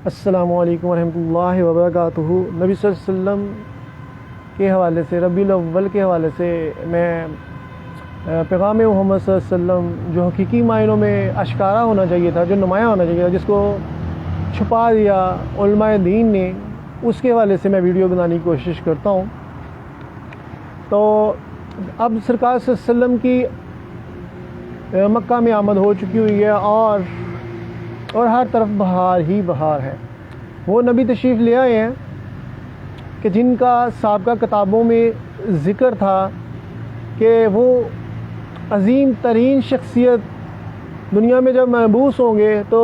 السلام علیکم ورحمۃ اللہ وبرکاتہ۔ نبی صلی اللہ علیہ وسلم کے حوالے سے، ربیع الاول کے حوالے سے میں پیغام محمد صلی اللہ علیہ وسلم جو حقیقی معنوں میں اشکارا ہونا چاہیے تھا، جو نمایاں ہونا چاہیے تھا، جس کو چھپا دیا علماء دین نے، اس کے حوالے سے میں ویڈیو بنانے کی کوشش کرتا ہوں۔ تو اب سرکار صلی اللہ علیہ وسلم کی مکہ میں آمد ہو چکی ہوئی ہے اور ہر طرف بہار ہی بہار ہے۔ وہ نبی تشریف لے آئے ہیں کہ جن کا سابقہ کتابوں میں ذکر تھا کہ وہ عظیم ترین شخصیت دنیا میں جب مبعوث ہوں گے تو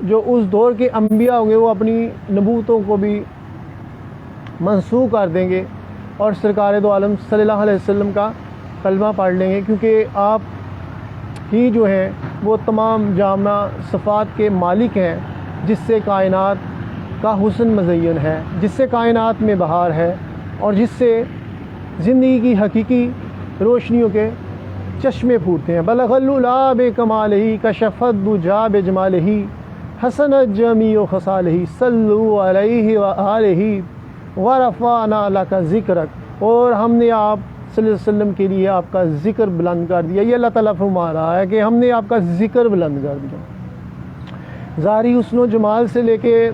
جو اس دور کے انبیاء ہوں گے وہ اپنی نبوتوں کو بھی منسوخ کر دیں گے اور سرکار دو عالم صلی اللہ علیہ وسلم کا کلمہ پڑھ لیں گے، کیونکہ آپ ہی جو ہیں وہ تمام جامع صفات کے مالک ہیں، جس سے کائنات کا حسن مزین ہے، جس سے کائنات میں بہار ہے اور جس سے زندگی کی حقیقی روشنیوں کے چشمے پھوٹتے ہیں۔ بلغ العلا بکمالہ کشف الدجی بجمالہ حسنت جمیع خصالہ صلوا علیہ وآلہ ورفعنا لک ذکرک، اور ہم نے آپ صلی اللہ علیہ وسلم کے لیے آپ کا ذکر بلند کر دیا۔ یہ اللہ تعالیٰ فرما رہا ہے کہ ہم نے آپ کا ذکر بلند کر دیا۔ ظاہری حسن و جمال سے لے کے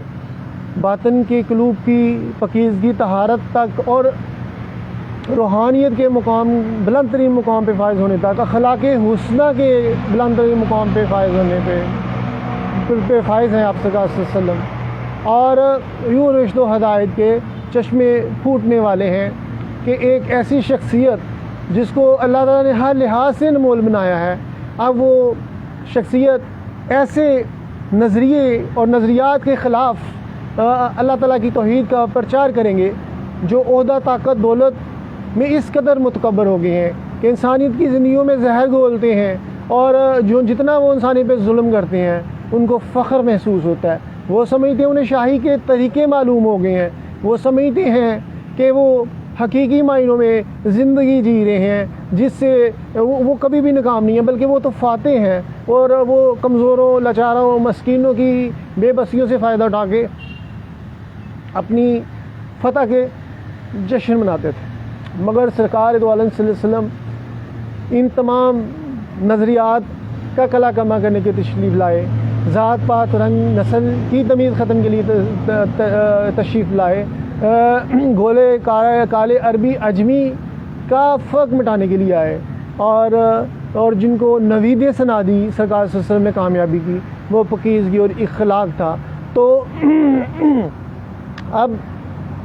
باطن کے قلوب کی پاکیزگی طہارت تک اور روحانیت کے مقام بلند ترین مقام پہ فائز ہونے تک، اخلاق حسنہ کے بلند ترین مقام پہ فائز ہونے پہ فائز ہیں آپ سرکار صلی اللہ علیہ وسلم، اور یوں رشد و ہدایت کے چشمے پھوٹنے والے ہیں کہ ایک ایسی شخصیت جس کو اللہ تعالیٰ نے ہر لحاظ سے انمول بنایا ہے، اب وہ شخصیت ایسے نظریے اور نظریات کے خلاف اللہ تعالیٰ کی توحید کا پرچار کریں گے جو عہدہ طاقت دولت میں اس قدر متکبر ہو گئے ہیں کہ انسانیت کی زندگیوں میں زہر گھولتے ہیں، اور جو جتنا وہ انسانی پہ ظلم کرتے ہیں ان کو فخر محسوس ہوتا ہے۔ وہ سمجھتے ہیں انہیں شاہی کے طریقے معلوم ہو گئے ہیں، وہ سمجھتے ہیں کہ وہ حقیقی معنوں میں زندگی جی رہے ہیں جس سے وہ کبھی بھی ناکام نہیں ہے، بلکہ وہ تو فاتح ہیں، اور وہ کمزوروں، لاچاروں، مسکینوں کی بے بسیوں سے فائدہ اٹھا کے اپنی فتح کے جشن مناتے تھے۔ مگر سرکار دو عالم صلی اللہ علیہ وسلم ان تمام نظریات کا کلا کما کرنے کے تشریف لائے، ذات پات رنگ نسل کی تمیز ختم کے لیے تشریف لائے، گولے کالے عربی اجمی کا فرق مٹانے کے لیے آئے، اور جن کو نوید ثنا دی سرکار صلی اللہ علیہ وسلم نے کامیابی کی وہ پاکیزگی اور اخلاق تھا۔ تو اب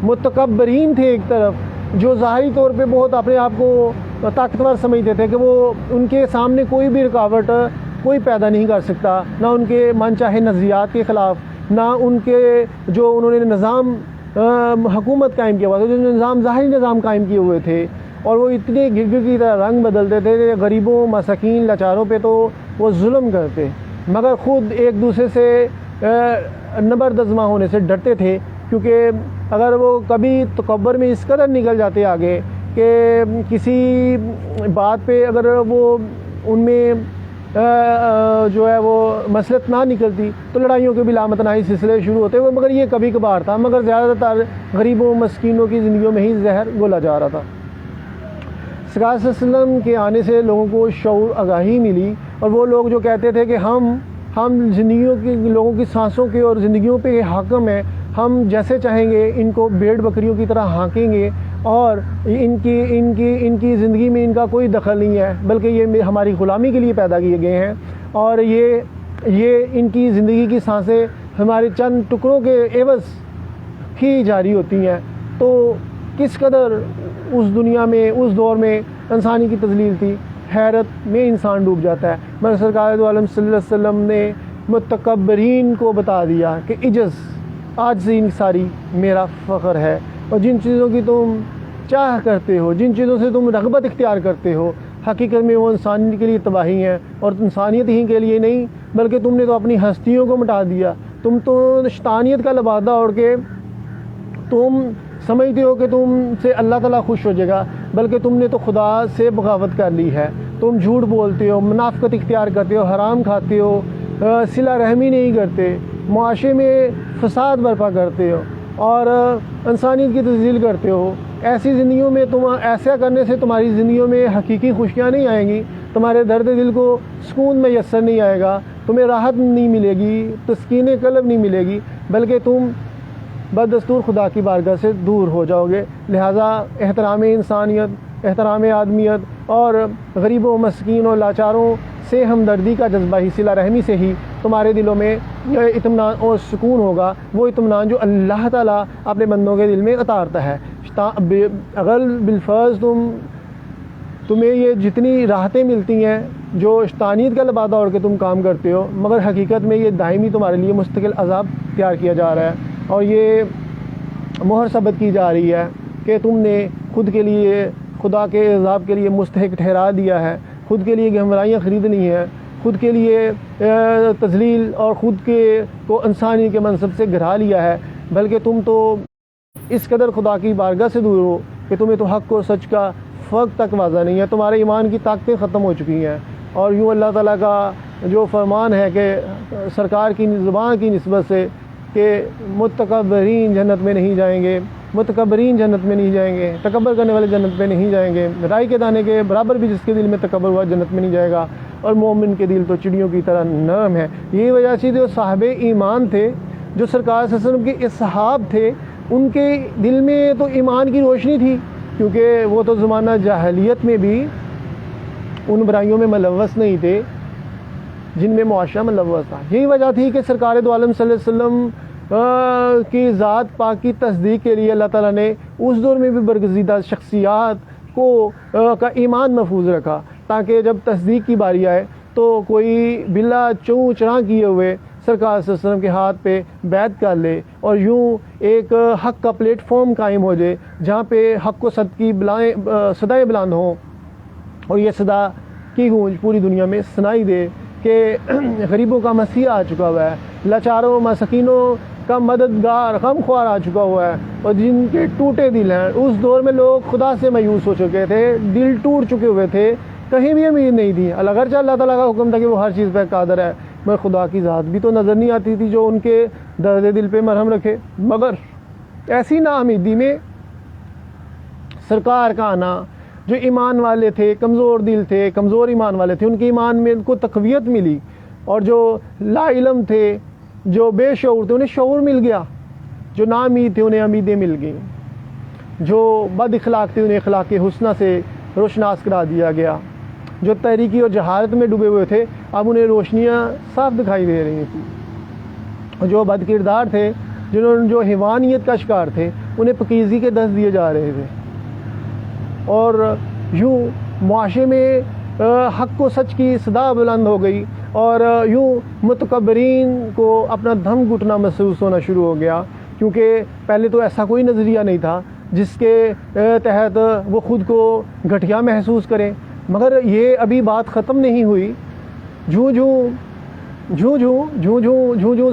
متکبرین تھے ایک طرف جو ظاہری طور پہ بہت اپنے آپ کو طاقتور سمجھتے تھے کہ وہ ان کے سامنے کوئی بھی رکاوٹ کوئی پیدا نہیں کر سکتا، نہ ان کے من چاہے نظریات کے خلاف، نہ ان کے جو انہوں نے نظام حکومت قائم کیا ہوا تھا، جو نظام ظاہری نظام قائم کیے ہوئے تھے، اور وہ اتنے گرگر کی طرح رنگ بدلتے تھے کہ غریبوں، مساکین، لاچاروں پہ تو وہ ظلم کرتے، مگر خود ایک دوسرے سے نبردازماں ہونے سے ڈرتے تھے، کیونکہ اگر وہ کبھی تکبر میں اس قدر نکل جاتے آگے کہ کسی بات پہ اگر وہ ان میں جو ہے وہ مسلط نہ نکلتی تو لڑائیوں کے بھی لامتناہی سلسلے شروع ہوتے ہوئے، مگر یہ کبھی کبھار تھا، مگر زیادہ تر غریبوں، مسکینوں کی زندگیوں میں ہی زہر گھولا جا رہا تھا۔ سرکار صلی اللہ علیہ وسلم کے آنے سے لوگوں کو شعور آگاہی ملی، اور وہ لوگ جو کہتے تھے کہ ہم زندگیوں کی، لوگوں کی سانسوں کے اور زندگیوں پہ حاکم ہیں، ہم جیسے چاہیں گے ان کو بھیڑ بکریوں کی طرح ہانکیں گے، اور ان کی زندگی میں ان کا کوئی دخل نہیں ہے، بلکہ یہ ہماری غلامی کے لیے پیدا کیے گئے ہیں، اور یہ ان کی زندگی کی سانسیں ہمارے چند ٹکڑوں کے عوض ہی جاری ہوتی ہیں۔ تو کس قدر اس دنیا میں، اس دور میں انسانی کی تذلیل تھی، حیرت میں انسان ڈوب جاتا ہے۔ مگر سرکار دو عالم صلی اللہ علیہ وسلم نے متکبرین کو بتا دیا کہ عجز، عاجزی انکساری میرا فخر ہے، اور جن چیزوں کی تم چاہ کرتے ہو، جن چیزوں سے تم رغبت اختیار کرتے ہو، حقیقت میں وہ انسانیت کے لیے تباہی ہیں، اور انسانیت ہی کے لیے نہیں بلکہ تم نے تو اپنی ہستیوں کو مٹا دیا۔ تم تو شیطانیت کا لبادہ اوڑھ کے تم سمجھتے ہو کہ تم سے اللہ تعالیٰ خوش ہو جائے گا، بلکہ تم نے تو خدا سے بغاوت کر لی ہے۔ تم جھوٹ بولتے ہو، منافقت اختیار کرتے ہو، حرام کھاتے ہو، صلہ رحمی نہیں کرتے، معاشرے میں فساد برپا کرتے ہو اور انسانیت کی تذلیل کرتے ہو، ایسی زندگیوں میں ایسا کرنے سے تمہاری زندگیوں میں حقیقی خوشیاں نہیں آئیں گی، تمہارے درد دل کو سکون میسر نہیں آئے گا، تمہیں راحت نہیں ملے گی، تسکین قلب نہیں ملے گی، بلکہ تم بدستور خدا کی بارگاہ سے دور ہو جاؤ گے۔ لہٰذا احترام انسانیت، احترام آدمیت اور غریبوں، مسکین اور لاچاروں سے ہمدردی کا جذبہ ہی، صلہ رحمی سے ہی تمہارے دلوں میں اطمینان اور سکون ہوگا، وہ اطمینان جو اللہ تعالیٰ اپنے بندوں کے دل میں اتارتا ہے۔ اگر بالفرض تمہیں یہ جتنی راحتیں ملتی ہیں جو شیطانیت کا لبادہ اوڑھ کے تم کام کرتے ہو، مگر حقیقت میں یہ دائمی تمہارے لیے مستقل عذاب تیار کیا جا رہا ہے، اور یہ مہر ثبت کی جا رہی ہے کہ تم نے خود کے لیے خدا کے عذاب کے لیے مستحق ٹھہرا دیا ہے، خود کے لیے گہمرائیاں خرید لی ہیں، خود کے لیے تذلیل اور خود کے کو انسانی کے منصب سے گرا لیا ہے، بلکہ تم تو اس قدر خدا کی بارگاہ سے دور ہو کہ تمہیں تو حق اور سچ کا فرق تک واضح نہیں ہے، تمہارے ایمان کی طاقتیں ختم ہو چکی ہیں۔ اور یوں اللہ تعالیٰ کا جو فرمان ہے کہ سرکار کی زبان کی نسبت سے کہ متکبرین جنت میں نہیں جائیں گے، متکبرین جنت میں نہیں جائیں گے، تکبر کرنے والے جنت میں نہیں جائیں گے، رائی کے دانے کے برابر بھی جس کے دل میں تکبر ہوا جنت میں نہیں جائے گا، اور مومن کے دل تو چڑیوں کی طرح نرم ہے۔ یہی وجہ سے جو صاحب ایمان تھے، جو سرکار صلی اللہ علیہ وسلم کے اصحاب تھے، ان کے دل میں تو ایمان کی روشنی تھی، کیونکہ وہ تو زمانہ جاہلیت میں بھی ان برائیوں میں ملوث نہیں تھے جن میں معاشرہ ملوث تھا۔ یہی وجہ تھی کہ سرکار دو عالم صلی اللہ علیہ وسلم کی ذات پاک کی تصدیق کے لیے اللہ تعالیٰ نے اس دور میں بھی برگزیدہ شخصیات کا ایمان محفوظ رکھا، تاکہ جب تصدیق کی باری آئے تو کوئی بلا چوں چراں کیے ہوئے سرکار صلی اللہ علیہ وسلم کے ہاتھ پہ بیعت کر لے، اور یوں ایک حق کا پلیٹ فارم قائم ہو جائے جہاں پہ حق و صدق کی صدائیں بلند ہوں، اور یہ صدا کی گونج پوری دنیا میں سنائی دے کہ غریبوں کا مسیح آ چکا ہوا ہے، لاچاروں مسکینوں کا مددگار غم خوار آ چکا ہوا ہے، اور جن کے ٹوٹے دل ہیں۔ اس دور میں لوگ خدا سے مایوس ہو چکے تھے، دل ٹوٹ چکے ہوئے تھے، کہیں بھی امید نہیں تھی۔ اگرچہ اللہ تعالیٰ کا حکم تھا کہ وہ ہر چیز پہ قادر ہے، مگر خدا کی ذات بھی تو نظر نہیں آتی تھی جو ان کے درد دل پہ مرہم رکھے۔ مگر ایسی نا امیدی میں سرکار کا آنا، جو ایمان والے تھے، کمزور دل تھے، کمزور ایمان والے تھے، ان کے ایمان میں ان کو تقویت ملی، اور جو لا علم تھے، جو بے شعور تھے، انہیں شعور مل گیا، جو نا امید تھے انہیں امیدیں مل گئیں، جو بد اخلاق تھے انہیں اخلاق حسنہ سے روشناس کرا دیا گیا، جو تحریکی اور جہالت میں ڈوبے ہوئے تھے اب انہیں روشنیاں صاف دکھائی دے رہی تھیں، جو بد کردار تھے، جو حیوانیت کا شکار تھے، انہیں پکیزی کے دست دیے جا رہے تھے، اور یوں معاشرے میں حق و سچ کی صدا بلند ہو گئی، اور یوں متکبرین کو اپنا دم گھٹنا محسوس ہونا شروع ہو گیا، کیونکہ پہلے تو ایسا کوئی نظریہ نہیں تھا جس کے تحت وہ خود کو گھٹیا محسوس کریں۔ مگر یہ ابھی بات ختم نہیں ہوئی، جوں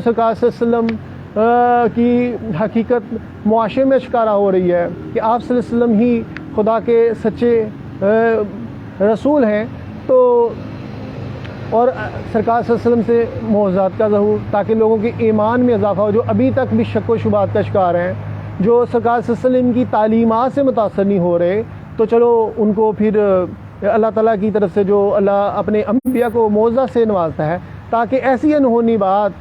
سرکار صلی اللہ علیہ وسلم کی حقیقت معاشرے میں اشکارا ہو رہی ہے کہ آپ صلی اللہ علیہ وسلم ہی خدا کے سچے رسول ہیں، تو اور سرکار صلی اللہ علیہ وسلم سے معجزات کا ظہور، تاکہ لوگوں کے ایمان میں اضافہ ہو، جو ابھی تک بھی شک و شبہات کا شکار ہیں، جو سرکار صلی اللہ علیہ وسلم کی تعلیمات سے متاثر نہیں ہو رہے، تو چلو ان کو پھر اللہ تعالیٰ کی طرف سے جو اللہ اپنے انبیاء کو معجزہ سے نوازتا ہے، تاکہ ایسی انہونی بات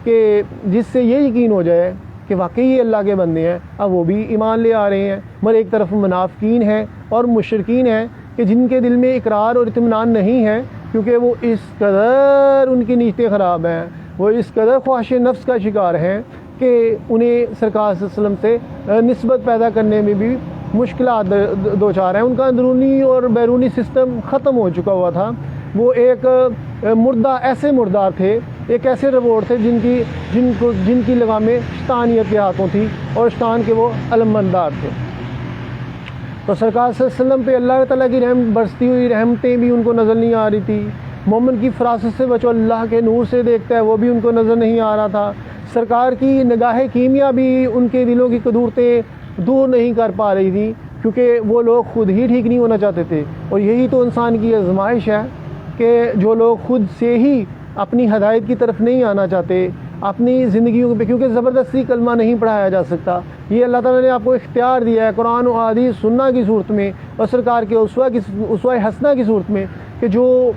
کہ جس سے یہ یقین ہو جائے کہ واقعی یہ اللہ کے بندے ہیں، اب وہ بھی ایمان لے آ رہے ہیں۔ مگر ایک طرف منافقین ہیں اور مشرکین ہیں کہ جن کے دل میں اقرار اور اطمینان نہیں ہے، کیونکہ وہ اس قدر ان کی نیتیں خراب ہیں، وہ اس قدر خواہش نفس کا شکار ہیں کہ انہیں سرکار صلی اللہ علیہ وسلم سے نسبت پیدا کرنے میں بھی مشکلات دوچار ہیں۔ ان کا اندرونی اور بیرونی سسٹم ختم ہو چکا ہوا تھا، وہ ایک ایسے مردار تھے، ایک ایسے روبوٹ تھے جن کی لگامیں شیطانیت کے ہاتھوں تھی، اور شیطان کے وہ علمبردار تھے۔ تو سرکار صلی اللہ علیہ وسلم پہ اللہ تعالیٰ کی برستی ہوئی رحمتیں بھی ان کو نظر نہیں آ رہی تھی۔ مومن کی فراست سے بچو اللہ کے نور سے دیکھتا ہے، وہ بھی ان کو نظر نہیں آ رہا تھا۔ سرکار کی نگاہ کیمیا بھی ان کے دلوں کی قدورتیں دور نہیں کر پا رہی تھی، کیونکہ وہ لوگ خود ہی ٹھیک نہیں ہونا چاہتے تھے۔ اور یہی تو انسان کی آزمائش ہے کہ جو لوگ خود سے ہی اپنی ہدایت کی طرف نہیں آنا چاہتے، اپنی زندگیوں پہ، کیونکہ زبردستی کلمہ نہیں پڑھایا جا سکتا. یہ اللہ تعالیٰ نے آپ کو اختیار دیا ہے قرآن و حدیث سننا کی صورت میں اور سرکار کے اسوہ حسنہ کی صورت میں کہ جو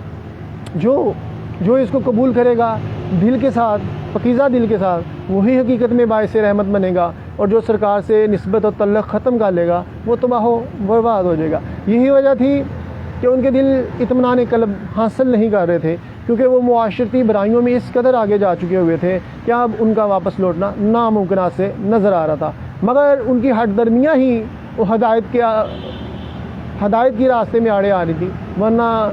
اس کو قبول کرے گا دل کے ساتھ، پاکیزہ دل کے ساتھ، وہی حقیقت میں باعث رحمت بنے گا، اور جو سرکار سے نسبت اور تعلق ختم کر لے گا وہ تباہ و برباد ہو جائے گا. یہی وجہ تھی کہ ان کے دل اطمینان قلب حاصل نہیں کر رہے تھے، کیونکہ وہ معاشرتی برائیوں میں اس قدر آگے جا چکے ہوئے تھے کہ اب ان کا واپس لوٹنا ناممکنات سے نظر آ رہا تھا. مگر ان کی ہٹ درمیاں ہی وہ ہدایت کی راستے میں آڑے آ رہی تھی، ورنہ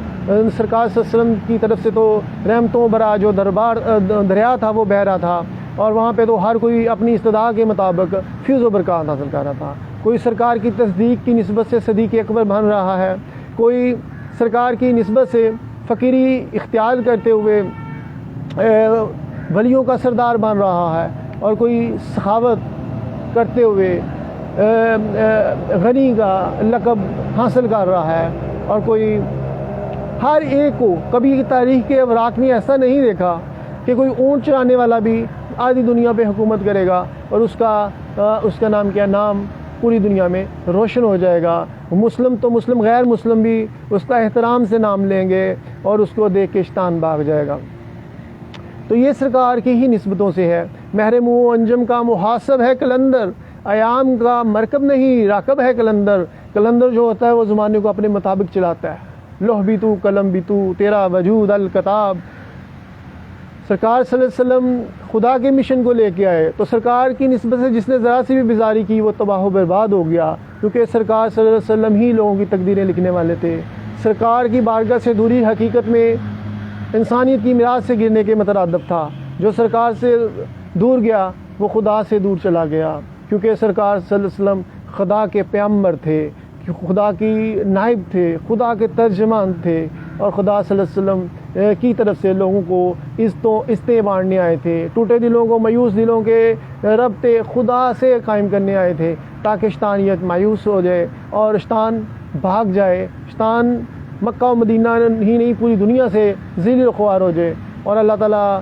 سرکار صلی اللہ علیہ وسلم کی طرف سے تو رحمتوں برا جو دریا تھا وہ بہہ رہا تھا، اور وہاں پہ تو ہر کوئی اپنی استدعا کے مطابق فیض و برکات حاصل کر رہا تھا. کوئی سرکار کی تصدیق کی نسبت سے صدیق اکبر بن رہا ہے، کوئی سرکار کی نسبت سے فقیری اختیار کرتے ہوئے ولیوں کا سردار بن رہا ہے، اور کوئی سخاوت کرتے ہوئے غنی کا لقب حاصل کر رہا ہے، اور کوئی ہر ایک کو کبھی تاریخ کے اوراق میں ایسا نہیں دیکھا کہ کوئی اونٹ چرانے والا بھی آدھی دنیا پہ حکومت کرے گا اور اس کا نام کیا، نام پوری دنیا میں روشن ہو جائے گا. مسلم تو مسلم غیر مسلم بھی اس کا احترام سے نام لیں گے اور اس کو دیکھ کے شیطان بھاگ جائے گا. تو یہ سرکار کی ہی نسبتوں سے ہے. محرم و انجم کا محاسب ہے قلندر، ایام کا مرکب نہیں راکب ہے قلندر. قلندر جو ہوتا ہے وہ زمانے کو اپنے مطابق چلاتا ہے. لوح بھی تو قلم بھی تو تیرا وجود الکتاب. سرکار صلی اللہ علیہ وسلم خدا کے مشن کو لے کے آئے، تو سرکار کی نسبت سے جس نے ذرا سی بھی بیزاری کی وہ تباہ و برباد ہو گیا، کیونکہ سرکار صلی اللہ علیہ وسلم ہی لوگوں کی تقدیریں لکھنے والے تھے. سرکار کی بارگاہ سے دوری حقیقت میں انسانیت کی میراث سے گرنے کے مترادف تھا. جو سرکار سے دور گیا وہ خدا سے دور چلا گیا، کیونکہ سرکار صلی اللہ علیہ وسلم خدا کے پیغمبر تھے، خدا کی نائب تھے، خدا کے ترجمان تھے، اور خدا صلی اللہ علیہ وسلم کی طرف سے لوگوں کو عزتیں بانٹنے آئے تھے. ٹوٹے دلوں کو مایوس دلوں کے ربط خدا سے قائم کرنے آئے تھے، تاکہ شیطانیت مایوس ہو جائے اور شیطان بھاگ جائے. شیطان مکہ و مدینہ ہی نہیں پوری دنیا سے ذلیل و خوار ہو جائے، اور اللہ تعالیٰ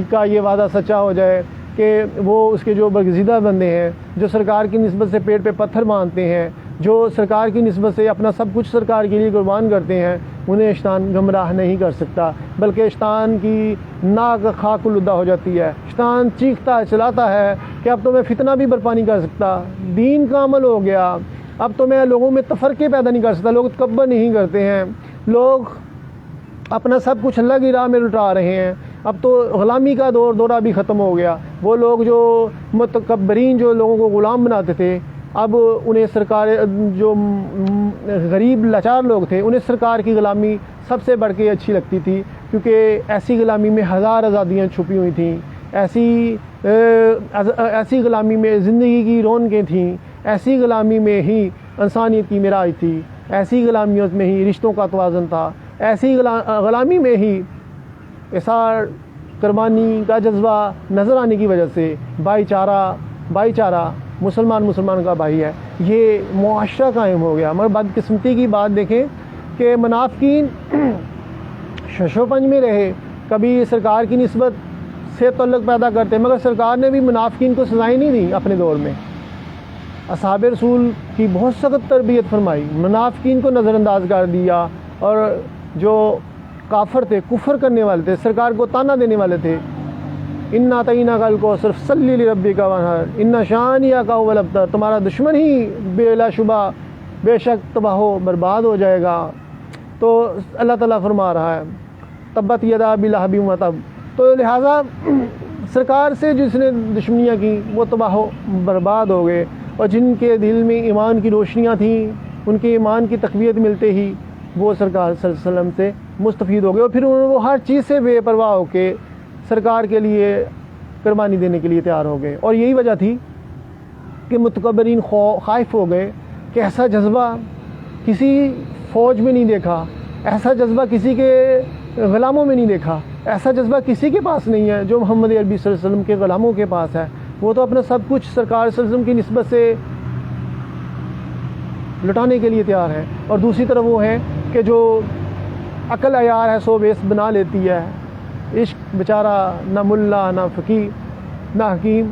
کا یہ وعدہ سچا ہو جائے کہ وہ اس کے جو برگزیدہ بندے ہیں، جو سرکار کی نسبت سے پیٹ پہ پتھر باندھتے ہیں، جو سرکار کی نسبت سے اپنا سب کچھ سرکار کے لیے قربان کرتے ہیں، انہیں شیطان گمراہ نہیں کر سکتا، بلکہ شیطان کی ناک خاک الوداع ہو جاتی ہے. شیطان چیختا چلاتا ہے کہ اب تو میں فتنہ بھی برپا نہیں کر سکتا، دین کا عمل ہو گیا، اب تو میں لوگوں میں تفرقے پیدا نہیں کر سکتا. لوگ تکبر نہیں کرتے ہیں، لوگ اپنا سب کچھ اللہ کی راہ میں لٹا رہے ہیں. اب تو غلامی کا دورہ بھی ختم ہو گیا. وہ لوگ جو متکبرین جو لوگوں کو غلام بناتے تھے، اب انہیں سرکار، جو غریب لاچار لوگ تھے، انہیں سرکار کی غلامی سب سے بڑھ کے اچھی لگتی تھی، کیونکہ ایسی غلامی میں ہزار آزادیاں چھپی ہوئی تھیں. ایسی غلامی میں زندگی کی رونقیں تھیں، ایسی غلامی میں ہی انسانیت کی معراج تھی، ایسی غلامیوں میں ہی رشتوں کا توازن تھا، ایسی غلامی میں ہی اثار قربانی کا جذبہ نظر آنے کی وجہ سے بھائی چارہ مسلمان کا بھائی ہے، یہ معاشرہ قائم ہو گیا. مگر بدقسمتی کی بات دیکھیں کہ منافقین شش و پنج میں رہے، کبھی سرکار کی نسبت سے تعلق پیدا کرتے، مگر سرکار نے بھی منافقین کو سزائیں نہیں دی. اپنے دور میں اصحاب رسول کی بہت سخت تربیت فرمائی، منافقین کو نظر انداز کر دیا، اور جو کافر تھے، کفر کرنے والے تھے، سرکار کو تانا دینے والے تھے، انا اعطیناک الکوثر صلی لربک وانحر ان شانئک هو الابتر، تمہارا دشمن ہی بلا شبہ بے شک تباہ و برباد ہو جائے گا. تو اللہ تعالیٰ فرما رہا ہے تبت یدا ابی لہب وتب. تو لہٰذا سرکار سے جس نے دشمنیاں کی وہ تباہ و برباد ہو گئے، اور جن کے دل میں ایمان کی روشنیاں تھیں، ان کے ایمان کی تقویت ملتے ہی وہ سرکار صلی اللہ علیہ وسلم سے مستفید ہو گئے، اور پھر وہ ہر چیز سے بے پرواہ ہو کے سرکار کے لیے قربانی دینے کے لیے تیار ہو گئے. اور یہی وجہ تھی کہ متکبرین خائف ہو گئے کہ ایسا جذبہ کسی فوج میں نہیں دیکھا، ایسا جذبہ کسی کے غلاموں میں نہیں دیکھا، ایسا جذبہ کسی کے پاس نہیں ہے جو محمد عربی صلی اللہ علیہ وسلم کے غلاموں کے پاس ہے. وہ تو اپنا سب کچھ سرکار صلی اللہ علیہ وسلم کی نسبت سے لٹانے کے لیے تیار ہے. اور دوسری طرف وہ ہیں کہ جو عقل عیار ہے سو بیس بنا لیتی ہے، عشق بیچارہ نہ ملا نہ فقیر نہ حکیم.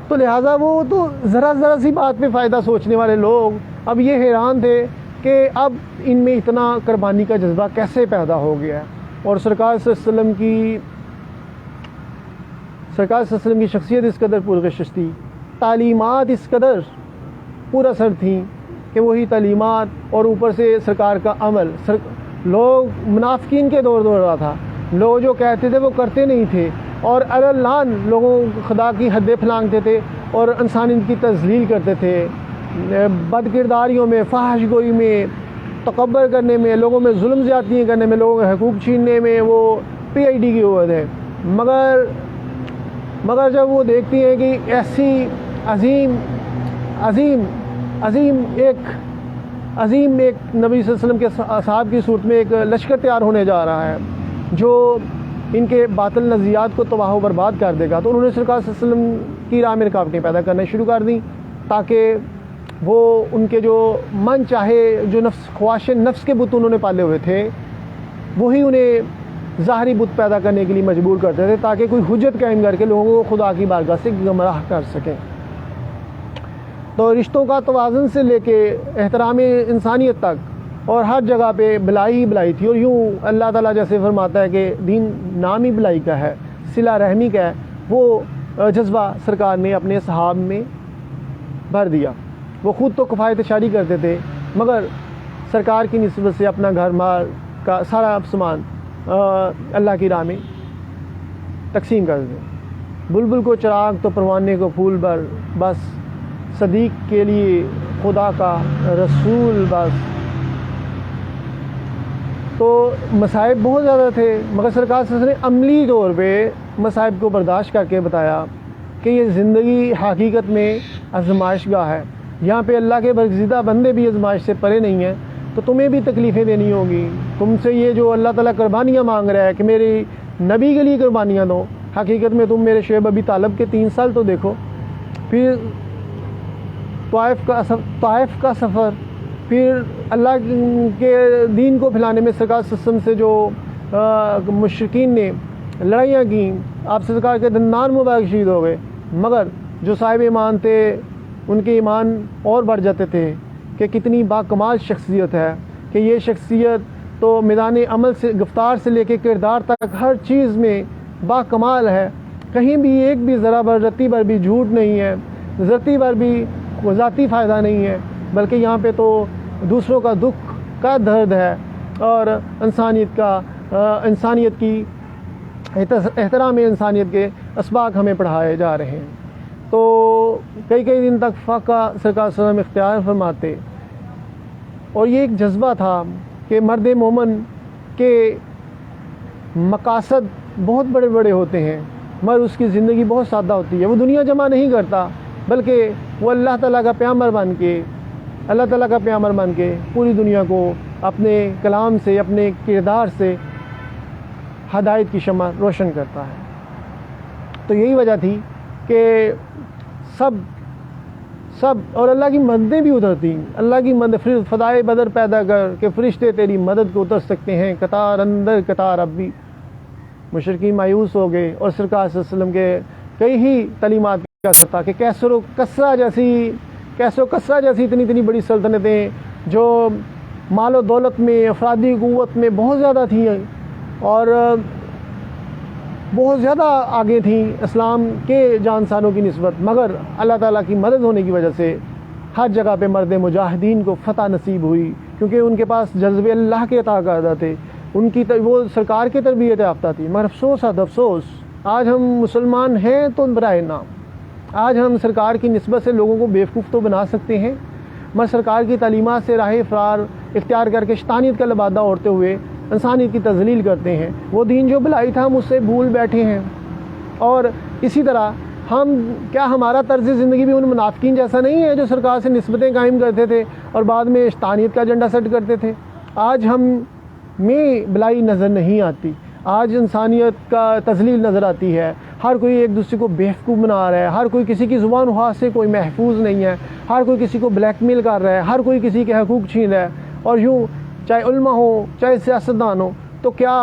تو لہٰذا وہ تو ذرا سی بات پہ فائدہ سوچنے والے لوگ اب یہ حیران تھے کہ اب ان میں اتنا قربانی کا جذبہ کیسے پیدا ہو گیا ہے. اور سرکار صلی اللہ علیہ وسلم کی شخصیت اس قدر پرکشش تھی، تعلیمات اس قدر پورا سر تھیں کہ وہی تعلیمات اور اوپر سے سرکار کا عمل. لوگ منافقین کے دور رہا تھا، لوگ جو کہتے تھے وہ کرتے نہیں تھے، اور الان لوگوں خدا کی حدیں پھلانگتے تھے اور انسانیت کی تذلیل کرتے تھے، بد کرداریوں میں، فحش گوئی میں، تکبر کرنے میں، لوگوں میں ظلم زیادتیاں کرنے میں، لوگوں کے حقوق چھیننے میں وہ پی آئی ڈی کی قوت ہے. مگر جب وہ دیکھتی ہیں کہ ایسی عظیم ایک نبی صلی اللہ علیہ وسلم کے اصحاب کی صورت میں ایک لشکر تیار ہونے جا رہا ہے جو ان کے باطل نظریات کو تباہ و برباد کر دے گا، تو انہوں نے سرکار صلی اللہ علیہ وسلم کی راہ میں رکاوٹیں پیدا کرنا شروع کر دیں، تاکہ وہ ان کے جو من چاہے جو خواہش نفس کے بت انہوں نے پالے ہوئے تھے وہی انہیں ظاہری بت پیدا کرنے کے لیے مجبور کرتے تھے، تاکہ کوئی حجت قائم کر کے لوگوں کو خدا کی بارگاہ سے گمراہ کر سکیں. تو رشتوں کا توازن سے لے کے احترام انسانیت تک اور ہر جگہ پہ بلائی ہی بلائی تھی. اور یوں اللہ تعالیٰ جیسے فرماتا ہے کہ دین نام ہی بلائی کا ہے، صلہ رحمی کا ہے، وہ جذبہ سرکار نے اپنے صحاب میں بھر دیا. وہ خود تو کفایت شاری کرتے تھے، مگر سرکار کی نسبت سے اپنا گھر مال کا سارا سامان اللہ کی راہ میں تقسیم کر دیں. بلبل کو چراغ تو پروانے کو پھول بھر، بس صدیق کے لیے خدا کا رسول بس. تو مصائب بہت زیادہ تھے، مگر سرکار صلی اللہ علیہ وسلم نے عملی طور پہ مصائب کو برداشت کر کے بتایا کہ یہ زندگی حقیقت میں آزمائش گاہ ہے، یہاں پہ اللہ کے برگزیدہ بندے بھی آزمائش سے پرے نہیں ہیں، تو تمہیں بھی تکلیفیں دینی ہوں گی. تم سے یہ جو اللہ تعالیٰ قربانیاں مانگ رہا ہے کہ میری نبی کے لیے قربانیاں دو، حقیقت میں تم میرے شعیب ابی طالب کے 3 سال تو دیکھو، پھر طائف کا سفر، پھر اللہ کے دین کو پھیلانے میں سرکار صلی اللہ علیہ وسلم سے جو مشرکین نے لڑائیاں کیں، آپ سرکار کے دندان مبارک شہید ہو گئے، مگر جو صاحب ایمان تھے ان کے ایمان اور بڑھ جاتے تھے کہ کتنی باکمال شخصیت ہے، کہ یہ شخصیت تو میدان عمل سے گفتار سے لے کے کردار تک ہر چیز میں باکمال ہے. کہیں بھی ایک بھی ذرا بر رتی بھر بھی جھوٹ نہیں ہے، ذاتی بھر بھی ذاتی فائدہ نہیں ہے، بلکہ یہاں پہ تو دوسروں کا دکھ کا درد ہے، اور انسانیت کی احترام انسانیت کے اسباق ہمیں پڑھائے جا رہے ہیں. تو کئی دن تک فاقہ سرکار صلی اللہ علیہ وسلم اختیار فرماتے، اور یہ ایک جذبہ تھا کہ مرد مومن کے مقاصد بہت بڑے بڑے ہوتے ہیں، مگر اس کی زندگی بہت سادہ ہوتی ہے. وہ دنیا جمع نہیں کرتا، بلکہ وہ اللہ تعالیٰ کا پیغمبر بن کے پوری دنیا کو اپنے کلام سے، اپنے کردار سے ہدایت کی شمع روشن کرتا ہے. تو یہی وجہ تھی کہ سب اور اللہ کی مددیں بھی ادھرتی. اللہ کی مدد، فدائے بدر پیدا کر کہ فرشتے تیری مدد کو اتر سکتے ہیں، قطار اندر قطار اب بھی. مشرکین مایوس ہو گئے، اور سرکار صلی اللہ علیہ وسلم کے کئی ہی تعلیمات کا اثر تھا کہ کیسر و کسرا جیسی اتنی بڑی سلطنتیں جو مال و دولت میں، افرادی قوت میں بہت زیادہ تھیں اور بہت زیادہ آگے تھیں اسلام کے جانسانوں کی نسبت، مگر اللہ تعالیٰ کی مدد ہونے کی وجہ سے ہر جگہ پہ مرد مجاہدین کو فتح نصیب ہوئی، کیونکہ ان کے پاس جذبے اللہ کے عطا کردہ تھے، وہ سرکار کی تربیت یافتہ تھی. مگر افسوس آج ہم مسلمان ہیں تو برائے نام، آج ہم سرکار کی نسبت سے لوگوں کو بیوقوف تو بنا سکتے ہیں، مگر سرکار کی تعلیمات سے راہ فرار اختیار کر کے شیطانیت کا لبادہ اوڑھتے ہوئے انسانیت کی تذلیل کرتے ہیں. وہ دین جو بلائی تھا ہم اس سے بھول بیٹھے ہیں. اور اسی طرح ہمارا طرز زندگی بھی ان منافقین جیسا نہیں ہے جو سرکار سے نسبتیں قائم کرتے تھے اور بعد میں شیطانیت کا ایجنڈا سیٹ کرتے تھے. آج ہم میں بلائی نظر نہیں آتی، آج انسانیت کا تذلیل نظر آتی ہے. ہر کوئی ایک دوسرے کو بیوقوف بنا رہا ہے، ہر کوئی کسی کی زبان و ہاتھ سے کوئی محفوظ نہیں ہے، ہر کوئی کسی کو بلیک میل کر رہا ہے، ہر کوئی کسی کے حقوق چھین رہا ہے. اور یوں چاہے علماء ہو چاہے سیاستدان ہو، تو کیا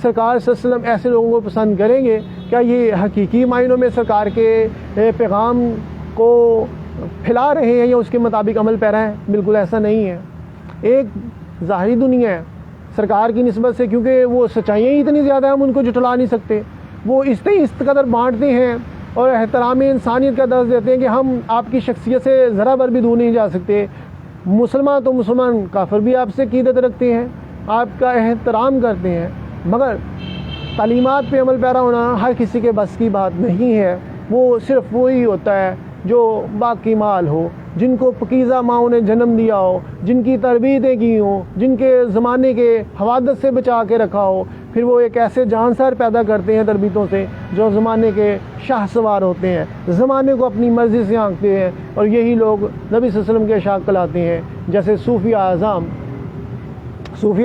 سرکار صلی اللہ علیہ وسلم ایسے لوگوں کو پسند کریں گے؟ کیا یہ حقیقی معنوں میں سرکار کے پیغام کو پھیلا رہے ہیں یا اس کے مطابق عمل پیرا ہے؟ بالکل ایسا نہیں ہے۔ ایک ظاہری دنیا ہے سرکار کی نسبت سے، کیونکہ وہ سچائیاں ہی اتنی زیادہ ہیں ہم ان کو جھٹلا نہیں سکتے، وہ اس قدر بانٹتے ہیں اور احترام انسانیت کا درس دیتے ہیں کہ ہم آپ کی شخصیت سے ذرا بھر بھی دور نہیں جا سکتے۔ مسلمان تو مسلمان کافر بھی آپ سے عقیدت رکھتے ہیں، آپ کا احترام کرتے ہیں، مگر تعلیمات پہ عمل پیرا ہونا ہر کسی کے بس کی بات نہیں ہے۔ وہ صرف وہی ہوتا ہے جو باقی مال ہو، جن کو پکیزہ ماؤں نے جنم دیا ہو، جن کی تربیتیں کی ہوں، جن کے زمانے کے حوادث سے بچا کے رکھا ہو، پھر وہ ایک ایسے جانسار پیدا کرتے ہیں تربیتوں سے جو زمانے کے شاہ سوار ہوتے ہیں، زمانے کو اپنی مرضی سے آنکھتے ہیں، اور یہی لوگ نبی صلی اللہ علیہ وسلم کے اشاق کلاتے ہیں۔ جیسے صوفیہ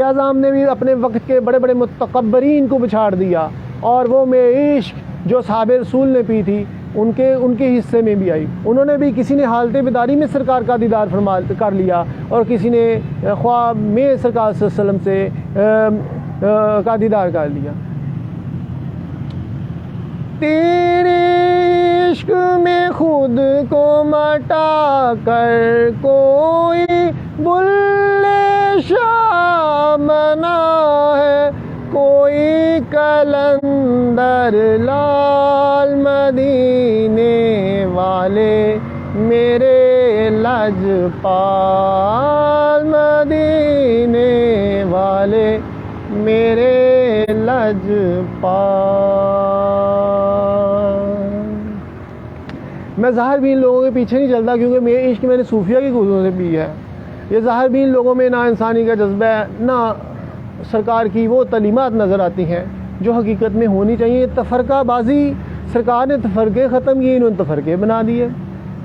اعظام نے بھی اپنے وقت کے بڑے بڑے متکبرین کو بچھاڑ دیا، اور وہ میں عشق جو صحابہ رسول نے پی تھی ان کے حصے میں بھی آئی۔ انہوں نے بھی، کسی نے حالت بیداری میں سرکار کا دیدار کر لیا، اور کسی نے خواب میں سرکار صلی اللہ علیہ وسلم سے کا دیدار کر لیا۔ تیرے عشق میں خود کو مٹا کر کوئی بلے شاہ بنا ہے، کوئی کلندر لال مدینے والے میرے لجپال، مدینے والے میرے لجپال۔ میں ظاہر بھی ان لوگوں کے پیچھے نہیں چلتا، کیونکہ میرے عشق میں نے صوفیہ کی گودوں سے پی ہے۔ یہ ظاہر بھی ان لوگوں میں نہ انسانی کا جذبہ ہے، نہ سرکار کی وہ تعلیمات نظر آتی ہیں جو حقیقت میں ہونی چاہیے۔ تفرقہ بازی، سرکار نے تفرقے ختم کیے، انہوں نے تفرقے بنا دیے۔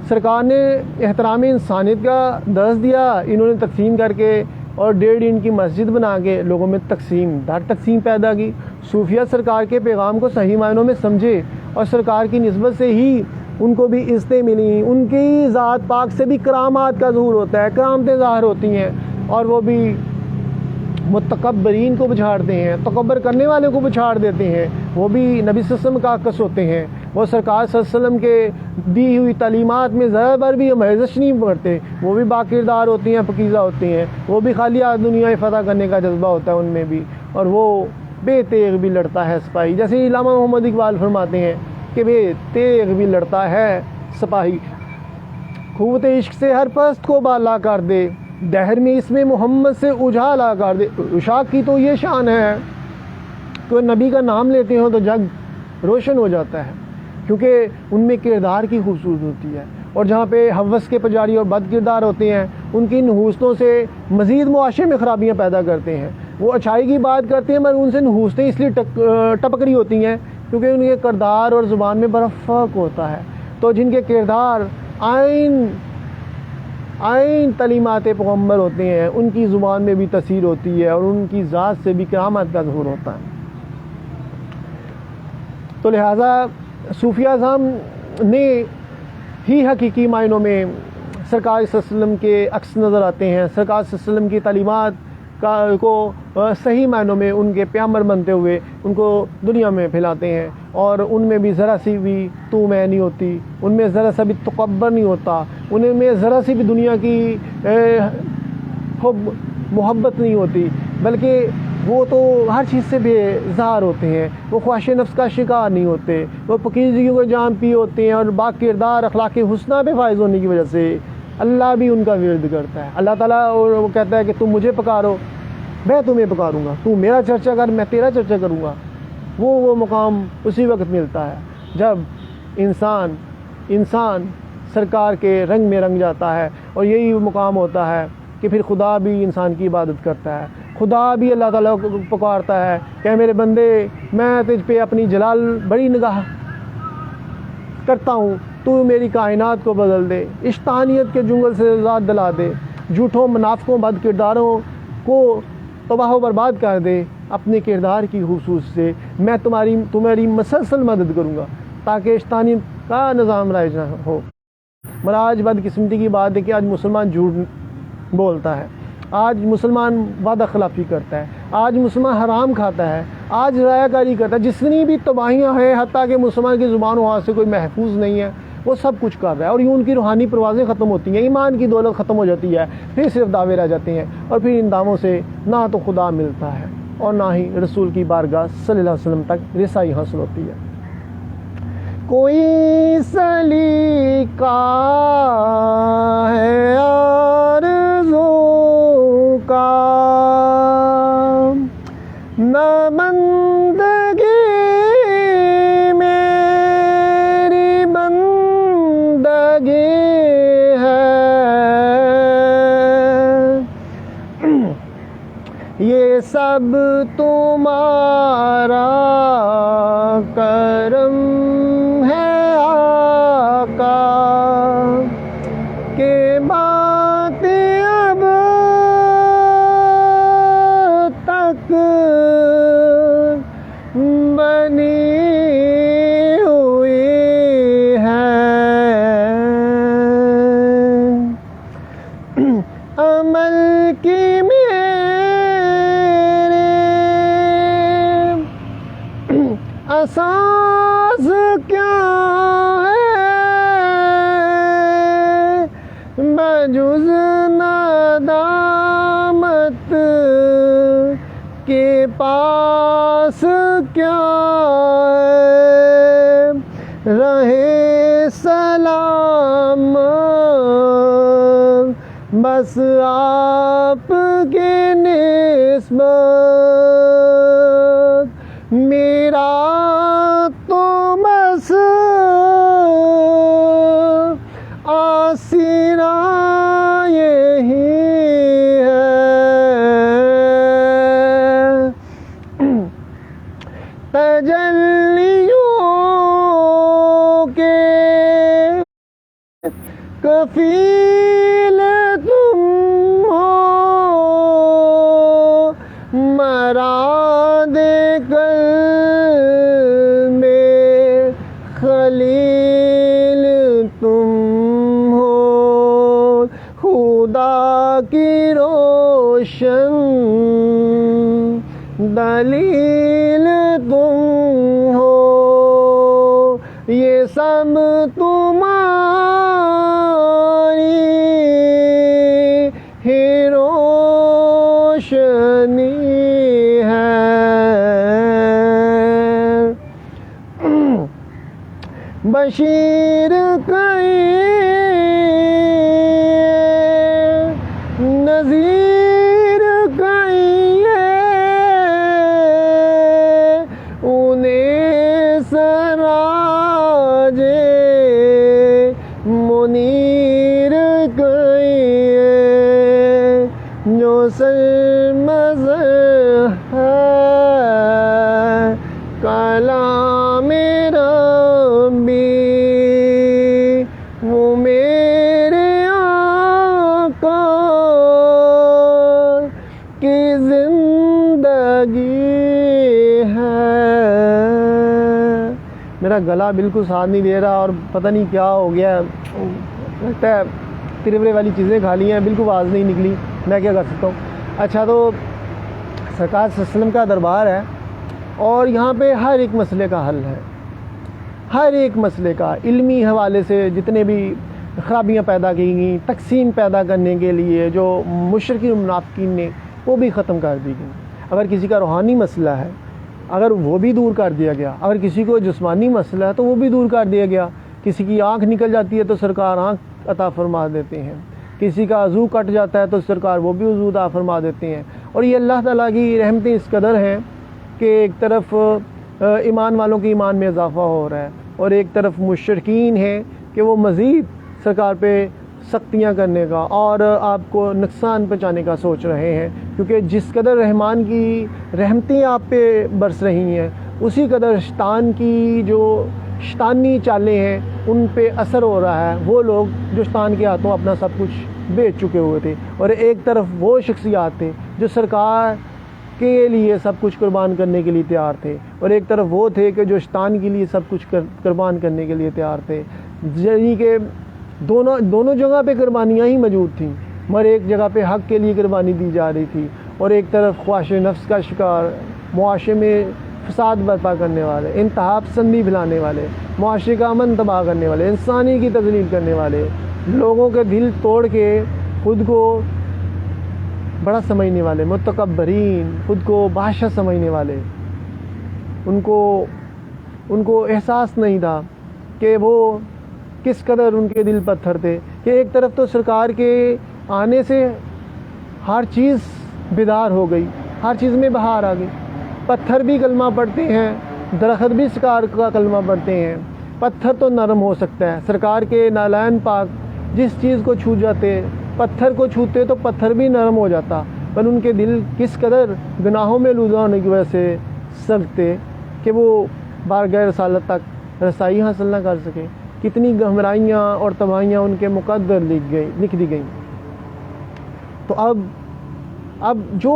سرکار نے احترام انسانیت کا درس دیا، انہوں نے تقسیم کر کے اور 1.5 انچ کی مسجد بنا کے لوگوں میں تقسیم پیدا کی۔ صوفیہ سرکار کے پیغام کو صحیح معنوں میں سمجھے، اور سرکار کی نسبت سے ہی ان کو بھی عزتیں ملیں، ان کی ذات پاک سے بھی کرامات کا ظہور ہوتا ہے، کرامتیں ظاہر ہوتی ہیں، اور وہ بھی متکبرین کو بچھاڑتے ہیں، تکبر کرنے والے کو بچھاڑ دیتے ہیں، وہ بھی نبی صلی اللہ علیہ وسلم کا عکس ہوتے ہیں، وہ سرکار صلی اللہ علیہ وسلم کے دی ہوئی تعلیمات میں ذرا بھر بھی مہرزش نہیں کرتے، وہ بھی باکردار ہوتی ہیں، پکیزہ ہوتی ہیں، وہ بھی خالی دنیا فتح کرنے کا جذبہ ہوتا ہے ان میں بھی، اور وہ بے تیغ بھی لڑتا ہے سپاہی، جیسے علامہ محمد اقبال فرماتے ہیں کہ بے تیغ بھی لڑتا ہے سپاہی، قوت عشق سے ہر پست کو بالا کر دے، دہر میں اس میں محمد سے اجالا کر دے۔ عشاق کی تو یہ شان ہے کہ نبی کا نام لیتے ہوں تو جگ روشن ہو جاتا ہے، کیونکہ ان میں کردار کی خوبصورت ہوتی ہے، اور جہاں پہ ہوس کے پجاری اور بد کردار ہوتے ہیں ان کی نحوستوں سے مزید معاشرے میں خرابیاں پیدا کرتے ہیں۔ وہ اچھائی کی بات کرتے ہیں مگر ان سے نحوستیں اس لیے ٹپک رہی ہوتی ہیں کیونکہ ان کے کردار اور زبان میں بڑا فرق ہوتا ہے۔ تو جن کے کردار آئین تعلیمات پیغمبر ہوتے ہیں ان کی زبان میں بھی تاثیر ہوتی ہے، اور ان کی ذات سے بھی کرامت کا ظہور ہوتا ہے۔ تو لہٰذا صوفیہ اعظام نے ہی حقیقی معنوں میں سرکار صلی اللہ علیہ وسلم کے عکس نظر آتے ہیں، سرکار صلی اللہ علیہ وسلم کی تعلیمات کو صحیح معنوں میں ان کے پیغمبر بنتے ہوئے ان کو دنیا میں پھیلاتے ہیں، اور ان میں بھی ذرا سی بھی تو میں نہیں ہوتی، ان میں ذرا سا بھی تکبر نہیں ہوتا، ان میں ذرا سی بھی دنیا کی حب محبت نہیں ہوتی، بلکہ وہ تو ہر چیز سے بیزار ہوتے ہیں، وہ خواہش نفس کا شکار نہیں ہوتے، وہ پکیزگی کو جام پی ہوتے ہیں، اور با کردار اخلاق حسنہ پہ فائز ہونے کی وجہ سے اللہ بھی ان کا ورد کرتا ہے۔ اللہ تعالیٰ اور وہ کہتا ہے کہ تم مجھے پکارو میں تمہیں پکاروں گا، تو میرا چرچا کر میں تیرا چرچا کروں گا۔ وہ مقام اسی وقت ملتا ہے جب انسان سرکار کے رنگ میں رنگ جاتا ہے، اور یہی مقام ہوتا ہے کہ پھر خدا بھی انسان کی عبادت کرتا ہے، خدا بھی اللہ تعالیٰ کو پکارتا ہے کہ میرے بندے میں تجھ پہ اپنی جلال بڑی نگاہ کرتا ہوں، تو میری کائنات کو بدل دے، اشتانیت کے جنگل سے آزاد دلا دے، جھوٹوں منافقوں بد کرداروں کو تباہ و برباد کر دے، اپنے کردار کی خوبصورتی سے میں تمہاری مسلسل مدد کروں گا تاکہ اشتانیت کا نظام رائج نہ ہو۔ مگر آج بدقسمتی کی بات ہے کہ آج مسلمان جھوٹ بولتا ہے، آج مسلمان وعدہ خلافی کرتا ہے، آج مسلمان حرام کھاتا ہے، آج ریا کاری کرتا ہے، جتنی بھی تباہیاں ہیں، حتیٰ کہ مسلمان کی زبان وہاں سے کوئی محفوظ نہیں ہے، وہ سب کچھ کر رہا ہے، اور یوں ان کی روحانی پروازیں ختم ہوتی ہیں، ایمان کی دولت ختم ہو جاتی ہے، پھر صرف دعوے رہ جاتے ہیں، اور پھر ان دعووں سے نہ تو خدا ملتا ہے اور نہ ہی رسول کی بارگاہ صلی اللہ علیہ وسلم تک رسائی حاصل ہوتی ہے۔ کوئی سلیقہ ہے آرزو کا، نہ بندگی میری بندگی ہے، یہ سب تمہارا کرم ہے آقا، کہ بات اب تک بنی ہوئی ہے، عمل کی میرے اساس کیا ہے، بجز ندامت کے پاس کیا ہے، رہے سلام بس آپ کے نسبت، میرا تو بس آسرا یہی ہے، تجلیوں کے کفیل تم ہو، مراد قلب میں خلیل تم ہو، خدا کی روشن دلیل تم ہو، یہ سب تمہاری ہی روشنی ہے، بشیر کہیں نذیر کہیں، انہیں سراج منیر کہیں، جو سرمظہر ہے کلام ربی، وہ میرے آقا کی زندگی ہے۔ میرا گلا بالکل ساتھ نہیں دے رہا اور پتہ نہیں کیا ہو گیا، لگتا ہے تربرے والی چیزیں کھا لی ہیں، بالکل آواز نہیں نکلی، میں کیا کر سکتا ہوں۔ اچھا، تو سرکار صلی اللہ علیہ وسلم کا دربار ہے اور یہاں پہ ہر ایک مسئلے کا حل ہے، ہر ایک مسئلے کا علمی حوالے سے جتنے بھی خرابیاں پیدا کی گئیں، تقسیم پیدا کرنے کے لیے جو مشرکین و منافقین نے، وہ بھی ختم کر دی گئی۔ اگر کسی کا روحانی مسئلہ ہے، اگر وہ بھی دور کر دیا گیا، اگر کسی کو جسمانی مسئلہ ہے تو وہ بھی دور کر دیا گیا، کسی کی آنکھ نکل جاتی ہے تو سرکار آنکھ عطا فرما دیتے ہیں، کسی کا عضو کٹ جاتا ہے تو سرکار وہ بھی عضو عطا فرما دیتے ہیں۔ اور یہ اللہ تعالیٰ کی رحمتیں اس قدر ہیں کہ ایک طرف ایمان والوں کے ایمان میں اضافہ ہو رہا ہے اور ایک طرف مشرکین ہیں کہ وہ مزید سرکار پہ سختیاں کرنے کا اور آپ کو نقصان پہنچانے کا سوچ رہے ہیں، کیونکہ جس قدر رحمان کی رحمتیں آپ پہ برس رہی ہیں، اسی قدر شیطان کی جو شیطانی چالیں ہیں ان پہ اثر ہو رہا ہے۔ وہ لوگ جو شیطان کے ہاتھوں اپنا سب کچھ بیچ چکے ہوئے تھے، اور ایک طرف وہ شخصیات تھے جو سرکار کے لیے سب کچھ قربان کرنے کے لیے تیار تھے، اور ایک طرف وہ تھے کہ جو شیطان کے لیے سب کچھ قربان کرنے کے لیے تیار تھے، یعنی کہ دونوں جگہ پہ قربانیاں ہی موجود تھیں، مگر ایک جگہ پہ حق کے لیے قربانی دی جا رہی تھی اور ایک طرف خواہش نفس کا شکار، معاشرے میں فساد برپا کرنے والے، انتہا پسندی پھیلانے والے، معاشرے کا امن تباہ کرنے والے، انسانی کی تذلیل کرنے والے، لوگوں کے دل توڑ کے خود کو بڑا سمجھنے والے، متکبرین، خود کو بادشاہ سمجھنے والے، ان کو احساس نہیں تھا کہ وہ کس قدر ان کے دل پتھر تھے، کہ ایک طرف تو سرکار کے آنے سے ہر چیز بیدار ہو گئی، ہر چیز میں بہار آ گئی، پتھر بھی کلمہ پڑھتے ہیں، درخت بھی سرکار کا کلمہ پڑھتے ہیں، پتھر تو نرم ہو سکتا ہے، سرکار کے نالائن پاک جس چیز کو چھو جاتے، پتھر کو چھوتے تو پتھر بھی نرم ہو جاتا، پر ان کے دل کس قدر گناہوں میں لوزا ہونے کی وجہ سے سختے کہ وہ بارگاہ رسالت تک رسائی حاصل نہ کر سکے، کتنی گہرائیاں اور تباہیاں ان کے مقدر لکھ دی گئیں۔ تو اب جو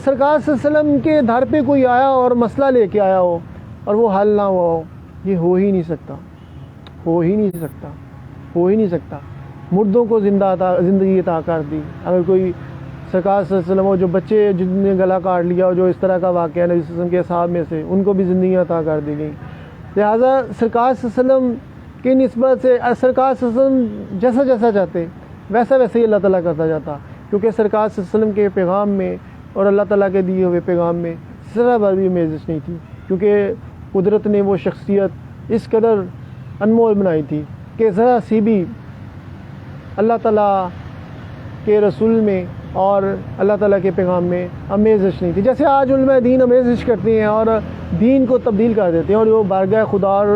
سرکار صلی اللہ علیہ وسلم کے در پہ کوئی آیا اور مسئلہ لے کے آیا ہو اور وہ حل نہ ہوا ہو، یہ ہو ہی نہیں سکتا۔ مردوں کو زندگی عطا کر دی۔ اگر کوئی سرکار صلی اللہ علیہ وسلم ہو، جو بچے جن نے گلا کاٹ لیا ہو، جو اس طرح کا واقعہ نبی صلی اللہ علیہ وسلم کے اصحاب میں سے، ان کو بھی زندگی عطا کر دی گئی۔ لہٰذا سرکار صلی اللہ علیہ وسلم کی نسبت سے سرکار صلی اللہ علیہ وسلم جیسا چاہتے ویسا ہی اللہ تعالیٰ کرتا جاتا، کیونکہ سرکار صلی اللہ علیہ وسلم کے پیغام میں اور اللہ تعالیٰ کے دیے ہوئے پیغام میں ذرا بھر بھی میزش نہیں تھی، کیونکہ قدرت نے وہ شخصیت اس قدر انمول بنائی تھی کہ ذرا سی بھی اللہ تعالیٰ کے رسول میں اور اللہ تعالیٰ کے پیغام میں امیزش نہیں تھی۔ جیسے آج علماء دین امیزش کرتے ہیں اور دین کو تبدیل کر دیتے ہیں اور وہ بارگاہ خدا اور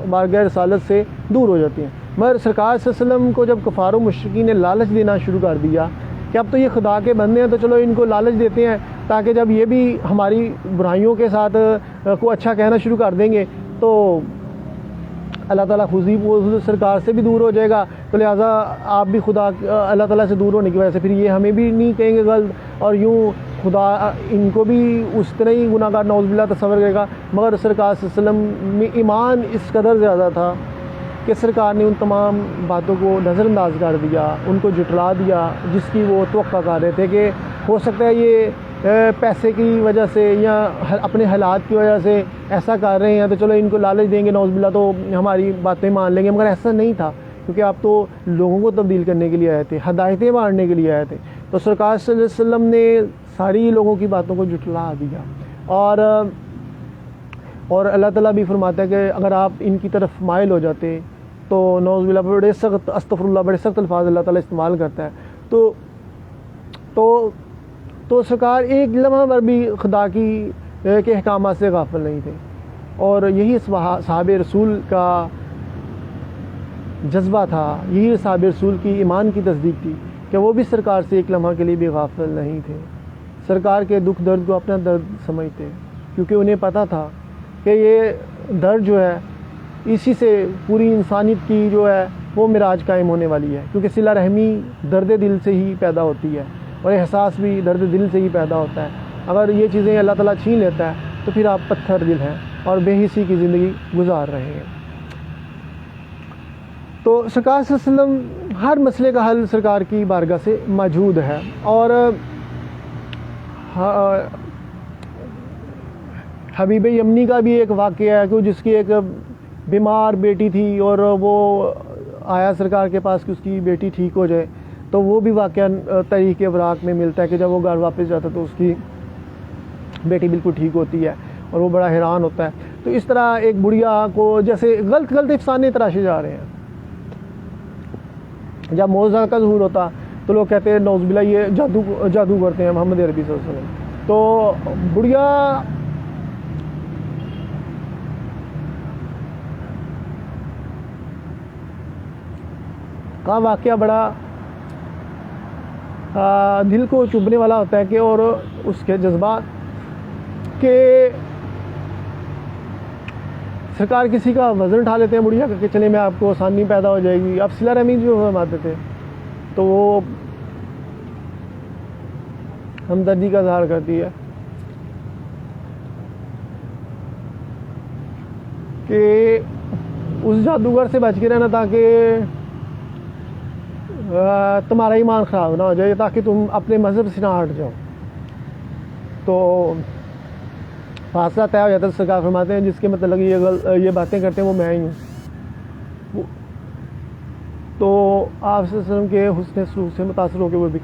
بارگاہ رسالت سے دور ہو جاتے ہیں، مگر سرکار صلی اللہ علیہ وسلم کو جب کفار و مشرکین نے لالچ دینا شروع کر دیا کہ اب تو یہ خدا کے بندے ہیں، تو چلو ان کو لالچ دیتے ہیں تاکہ جب یہ بھی ہماری برائیوں کے ساتھ کو اچھا کہنا شروع کر دیں گے تو اللہ تعالیٰ خود ہی سرکار سے بھی دور ہو جائے گا، تو لہٰذا آپ بھی خدا اللہ تعالیٰ سے دور ہونے کی وجہ سے پھر یہ ہمیں بھی نہیں کہیں گے غلط، اور یوں خدا ان کو بھی اس طرح ہی گناہ گار نعوذ باللہ تصور کرے گا۔ مگر سرکار صلی اللہ علیہ وسلم میں ایمان اس قدر زیادہ تھا کہ سرکار نے ان تمام باتوں کو نظر انداز کر دیا، ان کو جھٹلا دیا جس کی وہ توقع کر رہے تھے کہ ہو سکتا ہے یہ پیسے کی وجہ سے یا اپنے حالات کی وجہ سے ایسا کر رہے ہیں، تو چلو ان کو لالچ دیں گے نعوذ باللہ تو ہماری باتیں مان لیں گے، مگر ایسا نہیں تھا، کیونکہ آپ تو لوگوں کو تبدیل کرنے کے لیے آئے تھے، ہدایتیں بانٹنے کے لیے آئے تھے۔ تو سرکار صلی اللہ علیہ وسلم نے ساری لوگوں کی باتوں کو جھٹلا دیا، اور اللہ تعالیٰ بھی فرماتا ہے کہ اگر آپ ان کی طرف مائل ہو جاتے تو نعوذ باللہ بڑے سخت استغفر اللہ بڑے سخت الفاظ اللہ تعالیٰ استعمال کرتا ہے۔ تو سرکار ایک لمحہ بھر بھی خدا کے احکامات سے غافل نہیں تھے، اور یہی صحابہ رسول کا جذبہ تھا، یہی صحابہ رسول کی ایمان کی تصدیق تھی کہ وہ بھی سرکار سے ایک لمحہ کے لیے بھی غافل نہیں تھے، سرکار کے دکھ درد کو اپنا درد سمجھتے، کیونکہ انہیں پتہ تھا کہ یہ درد جو ہے اسی سے پوری انسانیت کی جو ہے وہ معراج قائم ہونے والی ہے، کیونکہ صلہ رحمی درد دل سے ہی پیدا ہوتی ہے اور احساس بھی درد دل سے ہی پیدا ہوتا ہے۔ اگر یہ چیزیں اللہ تعالیٰ چھین لیتا ہے تو پھر آپ پتھر دل ہیں اور بے حسی کی زندگی گزار رہے ہیں۔ تو سرکار صلی اللہ علیہ وسلم ہر مسئلے کا حل سرکار کی بارگاہ سے موجود ہے، اور حبیب یمنی کا بھی ایک واقعہ ہے کہ جس کی ایک بیمار بیٹی تھی اور وہ آیا سرکار کے پاس کہ اس کی بیٹی ٹھیک ہو جائے، تو وہ بھی واقعہ تاریخ ابراق میں ملتا ہے کہ جب وہ گھر واپس جاتا ہے تو اس کی بیٹی بالکل ٹھیک ہوتی ہے اور وہ بڑا حیران ہوتا ہے۔ تو اس طرح ایک بڑھیا کو جیسے غلط افسانے تراشے جا رہے ہیں، جب معجزہ کا ظہور ہوتا تو لوگ کہتے ہیں نعوذ باللہ یہ جادو کرتے ہیں محمد عربی صلی اللہ علیہ وسلم۔ تو بڑھیا کا واقعہ بڑا دل کو چبھنے والا ہوتا ہے کہ اور اس کے جذبات کہ سرکار کسی کا وزن اٹھا لیتے ہیں بڑھیا کہ چلے میں آپ کو آسانی پیدا ہو جائے گی، اب صلہ رحمی جو فرماتے تھے تو وہ ہمدردی کا اظہار کرتی ہے کہ اس جادوگر سے بچ کے رہنا تاکہ تمہارا ایمان خراب نہ ہو جائے، تاکہ تم اپنے مذہب سے نہ ہٹ جاؤ۔ تو فاصلہ طے ہو جاتا ہے. سرکار فرماتے ہیں جس کے مطلب یہ باتیں کرتے ہیں وہ میں ہی ہوں. تو آپ صلی اللہ علیہ وسلم کے حسن سلوک سے متاثر ہو کے وہ بھی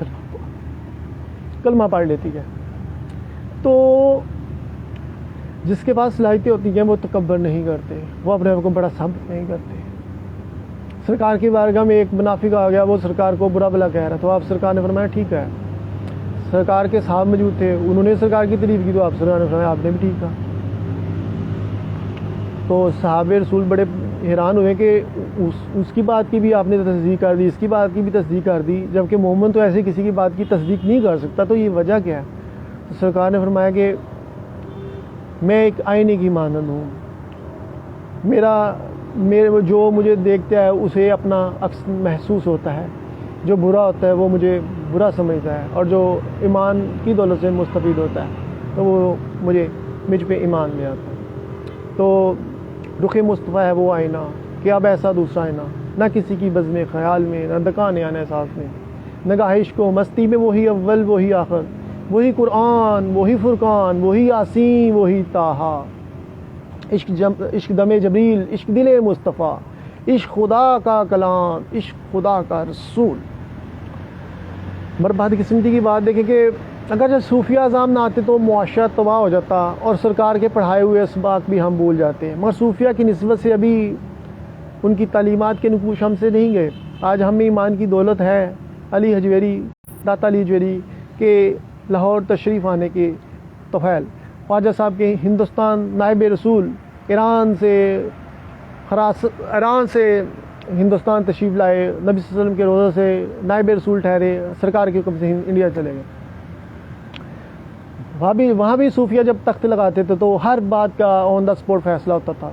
کلمہ پڑھ لیتی ہے. تو جس کے پاس صلاحیتیں ہوتی ہیں وہ تکبر نہیں کرتے, وہ اپنے آپ کو بڑا ثابت نہیں کرتے. سرکار کی بارگاہ میں ایک منافق آ گیا, وہ سرکار کو برا بھلا کہہ رہا, تو آپ سرکار نے فرمایا ٹھیک ہے. سرکار کے صاحب موجود تھے, انہوں نے سرکار کی تعریف کی, تو آپ سرکار نے فرمایا آپ نے بھی ٹھیک کہا. تو صحابہ رسول بڑے حیران ہوئے کہ اس کی بات کی بھی آپ نے تصدیق کر دی, اس کی بات کی بھی تصدیق کر دی, جبکہ محمد تو ایسے کسی کی بات کی تصدیق نہیں کر سکتا, تو یہ وجہ کیا ہے؟ تو سرکار نے فرمایا کہ میں ایک آئینے کی مانند ہوں, میرے جو مجھے دیکھتا ہے اسے اپنا عکس محسوس ہوتا ہے, جو برا ہوتا ہے وہ مجھے برا سمجھتا ہے, اور جو ایمان کی دولت سے مستفید ہوتا ہے تو وہ مجھ پہ ایمان لے آتا ہے. تو رخ مصطفیٰ ہے وہ آئینہ کہ اب ایسا دوسرا آئینہ, نہ کسی کی بزم خیال میں, نہ دکان آنے احساس میں, نگاہ عشق و مستی میں وہی اول وہی آخر, وہی قرآن وہی فرقان, وہی یاسین وہی طٰہٰ. عشق دم جبریل, عشق دل مصطفیٰ, عشق خدا کا کلام, عشق خدا کا رسول. برباد قسمتی کی بات دیکھیں کہ اگر جب صوفیہ اعظام نہ آتے تو معاشرہ تباہ ہو جاتا, اور سرکار کے پڑھائے ہوئے اسباق بھی ہم بھول جاتے ہیں. مگر صوفیہ کی نسبت سے ابھی ان کی تعلیمات کے نقوش ہم سے نہیں گئے. آج ہمیں ایمان کی دولت ہے علی حجویری, داتا علی حجویری کے لاہور تشریف آنے کے طفیل, خواجہ صاحب کے ہندوستان نائب رسول, ایران سے ہندوستان تشریف لائے, نبی صلی اللہ علیہ وسلم کے روضہ سے نائب رسول ٹھہرے, سرکار کے حکم سے انڈیا چلے گئے. وہاں بھی صوفیہ جب تخت لگاتے تھے تو ہر بات کا آن دا اسپاٹ فیصلہ ہوتا تھا,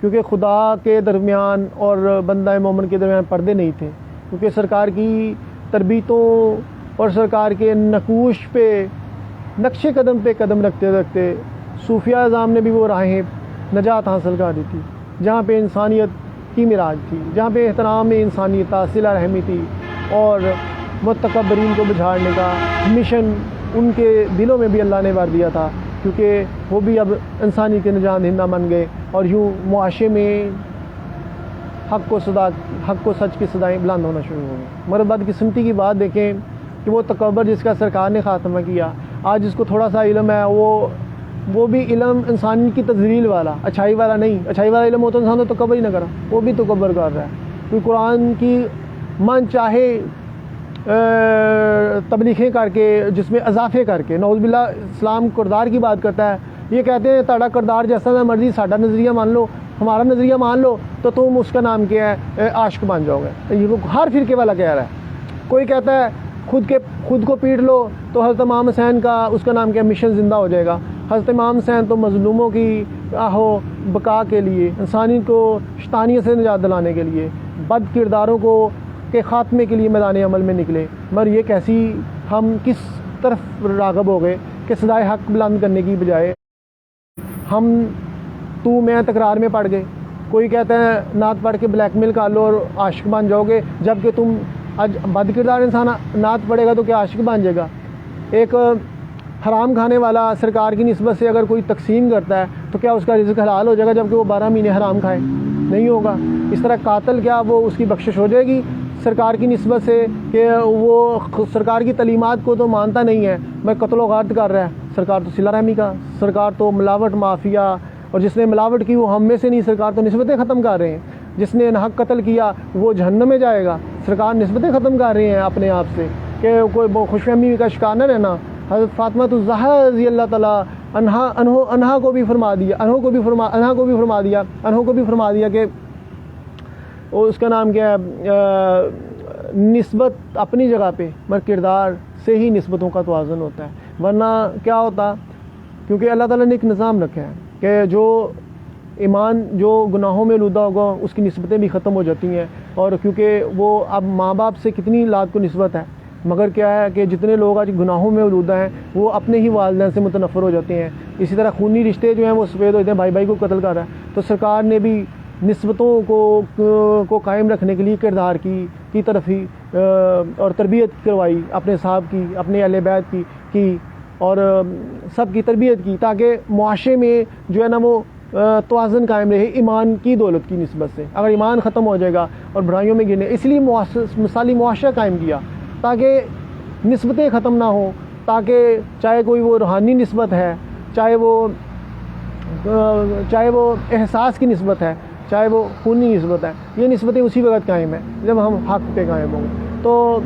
کیونکہ خدا کے درمیان اور بندہ مومن کے درمیان پردے نہیں تھے, کیونکہ سرکار کی تربیتوں اور سرکار کے نقوش پہ نقش قدم پہ قدم رکھتے رکھتے صوفیہ اعظام نے بھی وہ راہیں نجات حاصل کر دی تھی, جہاں پہ انسانیت کی معراج تھی, جہاں پہ احترام انسانیت تھا, صلہ رحمی تھی, اور متکبرین کو بجھاڑنے کا مشن ان کے دلوں میں بھی اللہ نے بھر دیا تھا, کیونکہ وہ بھی اب انسانی کے نجات دہندہ بن گئے, اور یوں معاشرے میں حق و سچ کی صدائیں بلند ہونا شروع ہو گئی. مگر بدقسمتی کی بات دیکھیں کہ وہ تکبر جس کا سرکار نے خاتمہ کیا, آج جس کو تھوڑا سا علم ہے وہ بھی علم انسان کی تذلیل والا, اچھائی والا نہیں. اچھائی والا علم ہوتا انسان تو تکبر ہی نہ کرا, وہ بھی تکبر کر رہا ہے. کوئی قرآن کی من چاہے تبلیغیں کر کے, جس میں اضافے کر کے, نعوذ باللہ اسلام کردار کی بات کرتا ہے, یہ کہتے ہیں تاڑا کردار جیسا نہ مرضی, ساڈا نظریہ مان لو, ہمارا نظریہ مان لو, تو تم اس کا نام کیا ہے, عاشق بن جاؤ گے. یہ ہر فرقے والا کہہ رہا ہے. کوئی کہتا ہے خود کو پیٹ لو تو حضرت امام حسین کا اس کا نام کیا, مشن زندہ ہو جائے گا. حضرت امام حسین تو مظلوموں کی آہو بقا کے لیے, انسانی کو شیطانیت سے نجات دلانے کے لیے, بد کرداروں کے خاتمے کے لیے میدان عمل میں نکلے. مگر یہ کیسی ہم کس طرف راغب ہو گئے کہ صدائے حق بلند کرنے کی بجائے ہم تو میں تکرار میں پڑ گئے. کوئی کہتا ہے نعت پڑھ کے بلیک میل کر لو اور عاشق بن جاؤ گے, جبکہ تم آج بد کردار انسان نعت پڑھے گا تو کیا عاشق بن جائے گا. ایک حرام کھانے والا سرکار کی نسبت سے اگر کوئی تقسیم کرتا ہے تو کیا اس کا رزق حلال ہو جائے گا, جبکہ وہ 12 مہینے حرام کھائے؟ نہیں ہوگا. اس طرح قاتل کیا وہ اس کی بخشش ہو جائے گی سرکار کی نسبت سے کہ وہ سرکار کی تعلیمات کو تو مانتا نہیں ہے, میں قتل و غارت کر رہا ہے. سرکار تو صلہ رحمی کا, سرکار تو ملاوٹ مافیا, اور جس نے ملاوٹ کی وہ ہم میں سے نہیں, سرکار تو نسبتیں ختم کر رہے ہیں. جس نے ناحق قتل کیا وہ جہنم میں جائے گا, سرکار نسبتیں ختم کر رہے ہیں اپنے آپ سے کہ کوئی خوش فہمی کا شکار نہ رہنا. حضرت فاطمہ الزہرا رضی اللہ تعالیٰ عنہا کو بھی فرما دیا کہ اس کا نام کیا ہے, نسبت اپنی جگہ پہ, مگر کردار سے ہی نسبتوں کا توازن ہوتا ہے, ورنہ کیا ہوتا. کیونکہ اللہ تعالیٰ نے ایک نظام رکھا ہے کہ جو ایمان جو گناہوں میں آلودہ ہوگا اس کی نسبتیں بھی ختم ہو جاتی ہیں. اور کیونکہ وہ اب ماں باپ سے کتنی اولاد کو نسبت ہے, مگر کیا ہے کہ جتنے لوگ آج گناہوں میں آلودہ ہیں وہ اپنے ہی والدین سے متنفر ہو جاتے ہیں. اسی طرح خونی رشتے جو ہیں وہ سفید ہوتے ہیں, بھائی بھائی کو قتل کر رہا ہے. تو سرکار نے بھی نسبتوں کو قائم رکھنے کے لیے کردار کی طرف ہی اور تربیت کروائی اپنے صاحب کی, اپنے اہل بیت کی اور سب کی تربیت کی، تاکہ معاشرے میں جو ہے نا وہ توازن قائم رہے ایمان کی دولت کی نسبت سے۔ اگر ایمان ختم ہو جائے گا اور برائیوں میں گرنے، اس لیے مثالی معاشرہ قائم کیا تاکہ نسبتیں ختم نہ ہوں، تاکہ چاہے کوئی وہ روحانی نسبت ہے، چاہے وہ احساس کی نسبت ہے، چاہے وہ خونی نسبت ہے، یہ نسبتیں اسی وقت قائم ہیں جب ہم حق پہ قائم ہوں گے۔ تو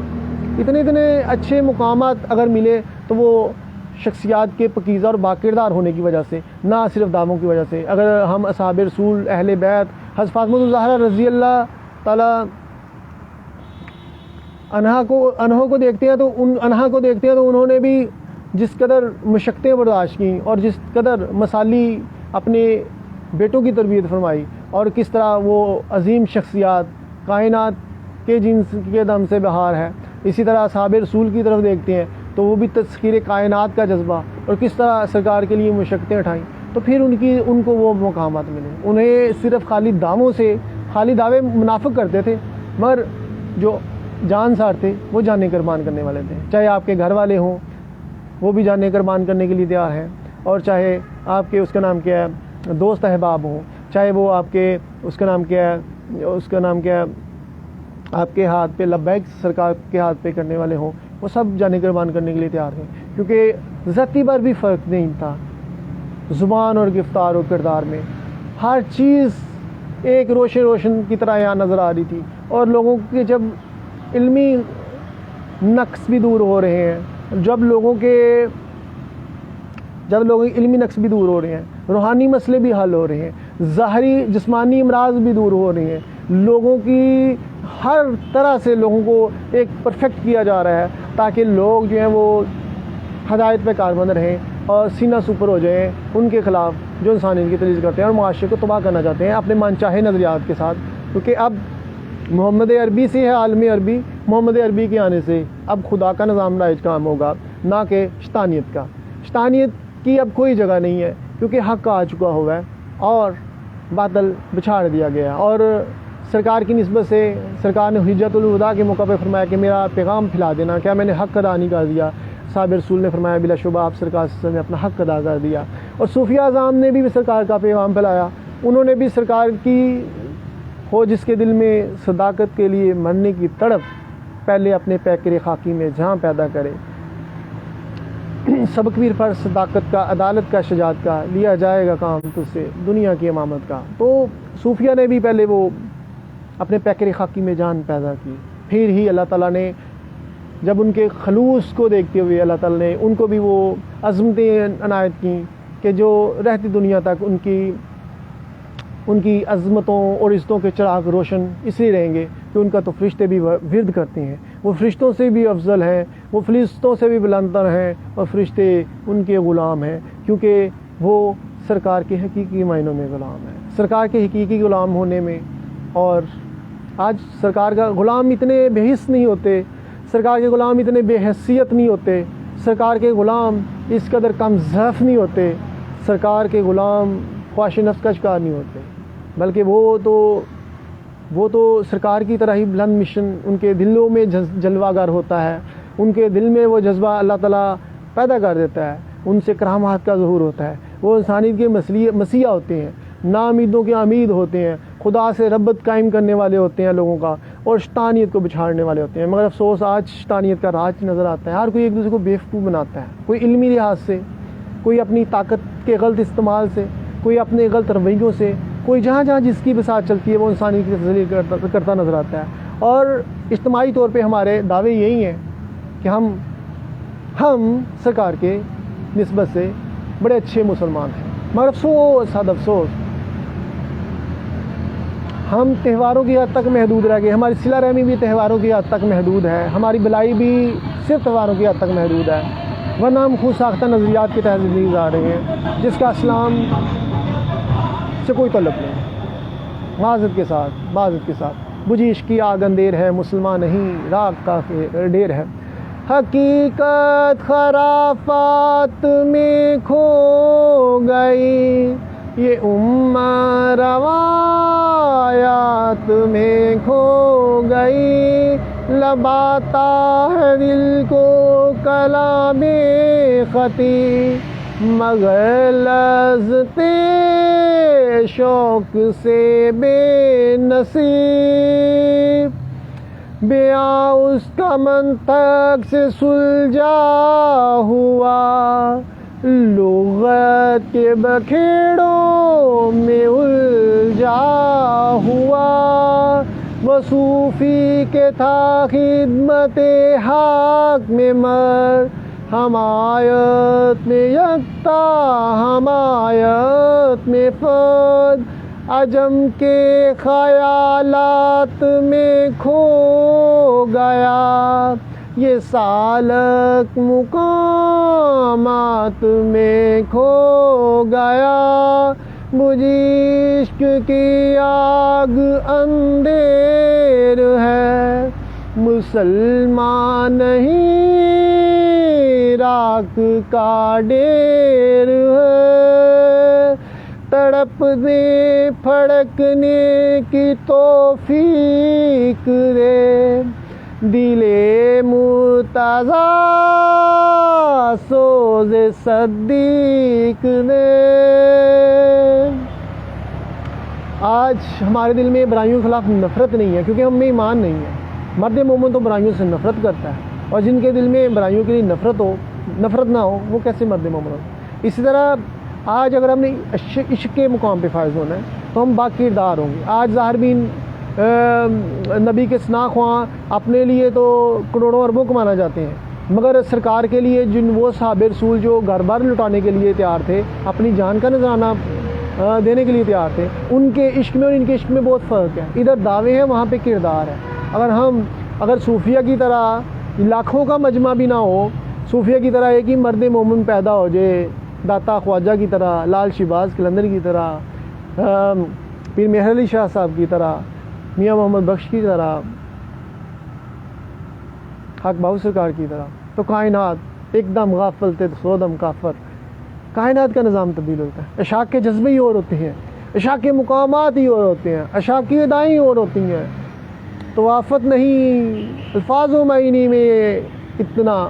اتنے اچھے مقامات اگر ملے تو وہ شخصیات کے پاکیزہ اور باکردار ہونے کی وجہ سے، نہ صرف دعووں کی وجہ سے۔ اگر ہم اصحاب رسول، اہل بیت، حضرت فاطمہ الزہرا رضی اللہ تعالی عنہا کو دیکھتے ہیں تو انہوں نے بھی جس قدر مشقتیں برداشت کی اور جس قدر مثالی اپنے بیٹوں کی تربیت فرمائی، اور کس طرح وہ عظیم شخصیات کائنات کے جنس کے دم سے بہار ہے۔ اسی طرح اصحاب رسول کی طرف دیکھتے ہیں تو وہ بھی تذکیر کائنات کا جذبہ، اور کس طرح سرکار کے لیے مشقتیں اٹھائیں، تو پھر ان کو وہ مقامات ملے۔ انہیں صرف خالی دعوے منافق کرتے تھے، مگر جو جان سار تھے وہ جانیں قربان کرنے والے تھے۔ چاہے آپ کے گھر والے ہوں، وہ بھی جانیں قربان کرنے کے لیے تیار ہیں، اور چاہے آپ کے اس کا نام کیا ہے دوست احباب ہوں، چاہے وہ آپ کے اس کا نام کیا ہے آپ کے ہاتھ پہ لبیک سرکار کے ہاتھ پہ کرنے والے ہوں، وہ سب جانیں قربان کرنے کے لیے تیار ہیں، کیونکہ ذاتی پر بھی فرق نہیں تھا، زبان اور گفتار اور کردار میں ہر چیز ایک روشن کی طرح یہاں نظر آ رہی تھی۔ اور لوگوں کے جب علمی نقص بھی دور ہو رہے ہیں، جب لوگوں کے علمی نقص بھی دور ہو رہے ہیں، روحانی مسئلے بھی حل ہو رہے ہیں، ظاہری جسمانی امراض بھی دور ہو رہے ہیں، لوگوں کی ہر طرح سے لوگوں کو ایک پرفیکٹ کیا جا رہا ہے، تاکہ لوگ جو ہیں وہ ہدایت پہ کاربند رہیں اور سینہ سپر ہو جائیں ان کے خلاف جو انسانیت کی تجویز کرتے ہیں اور معاشرے کو تباہ کرنا چاہتے ہیں اپنے من چاہے نظریات کے ساتھ۔ کیونکہ اب محمد عربی سے ہے عالم عربی، محمد عربی کے آنے سے اب خدا کا نظام رائج قائم ہوگا، نہ کہ شیطانیت کا۔ شیطانیت کی اب کوئی جگہ نہیں ہے، کیونکہ حق آ چکا ہوا ہے اور باطل بچھاڑ دیا گیا ہے۔ اور سرکار کی نسبت سے سرکار نے حجت الوداع کے موقع پہ فرمایا کہ میرا پیغام پھیلا دینا، کیا میں نے حق ادا نہیں کر دیا؟ صاحب رسول نے فرمایا بلا شبہ آپ سرکار نے اپنا حق ادا کر دیا۔ اور صوفیہ اعظام نے بھی سرکار کا پیغام پھیلایا، انہوں نے بھی سرکار کی ہو جس کے دل میں صداقت کے لیے مرنے کی تڑپ، پہلے اپنے پیکر خاکی میں جہاں پیدا کرے، سبق بھی پر صداقت کا، عدالت کا، شجاعت کا، لیا جائے گا کام تجھ سے دنیا کی امامت کا۔ تو صوفیہ نے بھی پہلے وہ اپنے پیکر خاکی میں جان پیدا کی، پھر ہی اللہ تعالیٰ نے جب ان کے خلوص کو دیکھتے ہوئے اللہ تعالیٰ نے ان کو بھی وہ عظمتیں عنایت کی کہ جو رہتی دنیا تک ان کی عظمتوں اور عزتوں کے چراغ روشن اس لیے رہیں گے کہ ان کا تو فرشتے بھی ورد کرتے ہیں، وہ فرشتوں سے بھی افضل ہیں، وہ فرشتوں سے بھی بلندتر ہیں، اور فرشتے ان کے غلام ہیں، کیونکہ وہ سرکار کے حقیقی معنوں میں غلام ہیں۔ سرکار کے حقیقی غلام ہونے میں، اور آج سرکار کا غلام اتنے بے حس نہیں ہوتے، سرکار کے غلام اتنے بے حیثیت نہیں ہوتے، سرکار کے غلام اس قدر کم ضعف نہیں ہوتے، سرکار کے غلام خواہش نفس کا شکار نہیں ہوتے، بلکہ وہ تو سرکار کی طرح ہی بلند مشن ان کے دلوں میں جلوہ گر ہوتا ہے، ان کے دل میں وہ جذبہ اللہ تعالیٰ پیدا کر دیتا ہے، ان سے کرامات کا ظہور ہوتا ہے، وہ انسانیت کے مسیح ہوتے ہیں، ناامیدوں کے امید ہوتے ہیں، خدا سے ربط قائم کرنے والے ہوتے ہیں لوگوں کا، اور شیطانیت کو بچھاڑنے والے ہوتے ہیں۔ مگر افسوس آج شیطانیت کا راج نظر آتا ہے، ہر کوئی ایک دوسرے کو بیوقوف بناتا ہے، کوئی علمی لحاظ سے، کوئی اپنی طاقت کے غلط استعمال سے، کوئی اپنے غلط رویوں سے، کوئی جہاں جس کی بساط چلتی ہے وہ انسانیت کی تذلیل کرتا نظر آتا ہے۔ اور اجتماعی طور پہ ہمارے دعوے یہی ہیں کہ ہم سرکار کے نسبت سے بڑے اچھے مسلمان ہیں، مگر افسوس حد افسوس ہم تہواروں کی حد تک محدود رہ گئے، ہماری صلہ رحمی بھی تہواروں کی حد تک محدود ہے، ہماری بلائی بھی صرف تہواروں کی حد تک محدود ہے، ورنہ ہم خود ساختہ نظریات کے تحت زندگی گزار رہے ہیں جس کا اسلام سے کوئی تعلق نہیں۔ معذرت کے ساتھ بجھی عشقی آگ اندیر ہے، مسلمان نہیں راگ کا ڈیر ہے، حقیقت خرافات میں کھو گئی، یہ امہ روایات میں کھو گئی، لباتا ہے دل کو کلام خطی مگر لذتے شوق سے بے نصیب، بیاں اس کا منطق سے سلجھا ہوا، لغت کے بکھیڑوں میں الجھا ہوا، وہ صوفی کے تھا خدمت حق میں مر، حمایت میں یکتا حمایت میں فرد، عجم کے خیالات میں کھو گیا، یہ سالک مقامات میں کھو گیا، مجھے عشق کی آگ اندھیر ہے، مسلمان نہیں راک کا ڈیر ہے، تڑپنے پھڑکنے کی توفیق دے، دل مرتضیٰ سوز صدیق نے۔ آج ہمارے دل میں برائیوں کے خلاف نفرت نہیں ہے، کیونکہ ہم میں ایمان نہیں ہے۔ مرد مومن تو برائیوں سے نفرت کرتا ہے، اور جن کے دل میں برائیوں کے لیے نفرت نہ ہو، وہ کیسے مرد مومن ہو؟ اسی طرح آج اگر ہم نے عشق کے مقام پہ فائز ہونا ہے تو ہم باکردار ہوں گے۔ آج ظاہر بین نبی کے ثنا خواں اپنے لیے تو کروڑوں اربوں کمانا چاہتے ہیں، مگر سرکار کے لیے جن وہ صحابہ رسول جو گھر بار لٹانے کے لیے تیار تھے، اپنی جان کا نذرانہ دینے کے لیے تیار تھے، ان کے عشق میں اور ان کے عشق میں بہت فرق ہے۔ ادھر دعوے ہیں، وہاں پہ کردار ہے۔ اگر صوفیہ کی طرح لاکھوں کا مجمع بھی نہ ہو، صوفیہ کی طرح ایک ہی مرد مومن پیدا ہو جائے، داتا خواجہ کی طرح، لال شہباز قلندر کی طرح، پیر مہر علی شاہ صاحب کی طرح، میاں محمد بخش کی طرح، حق بہو سرکار کی طرح، تو کائنات ایک دم غافل تھے سو دم کافر، کائنات کا نظام تبدیل ہوتا ہے۔ اشاق کے جذبے ہی اور ہوتے ہیں، اشاق کے مقامات ہی اور ہوتے ہیں، اشاق کی ادائیں ہی اور ہوتی ہیں۔ تو آفت نہیں الفاظ و معنی میں اتنا،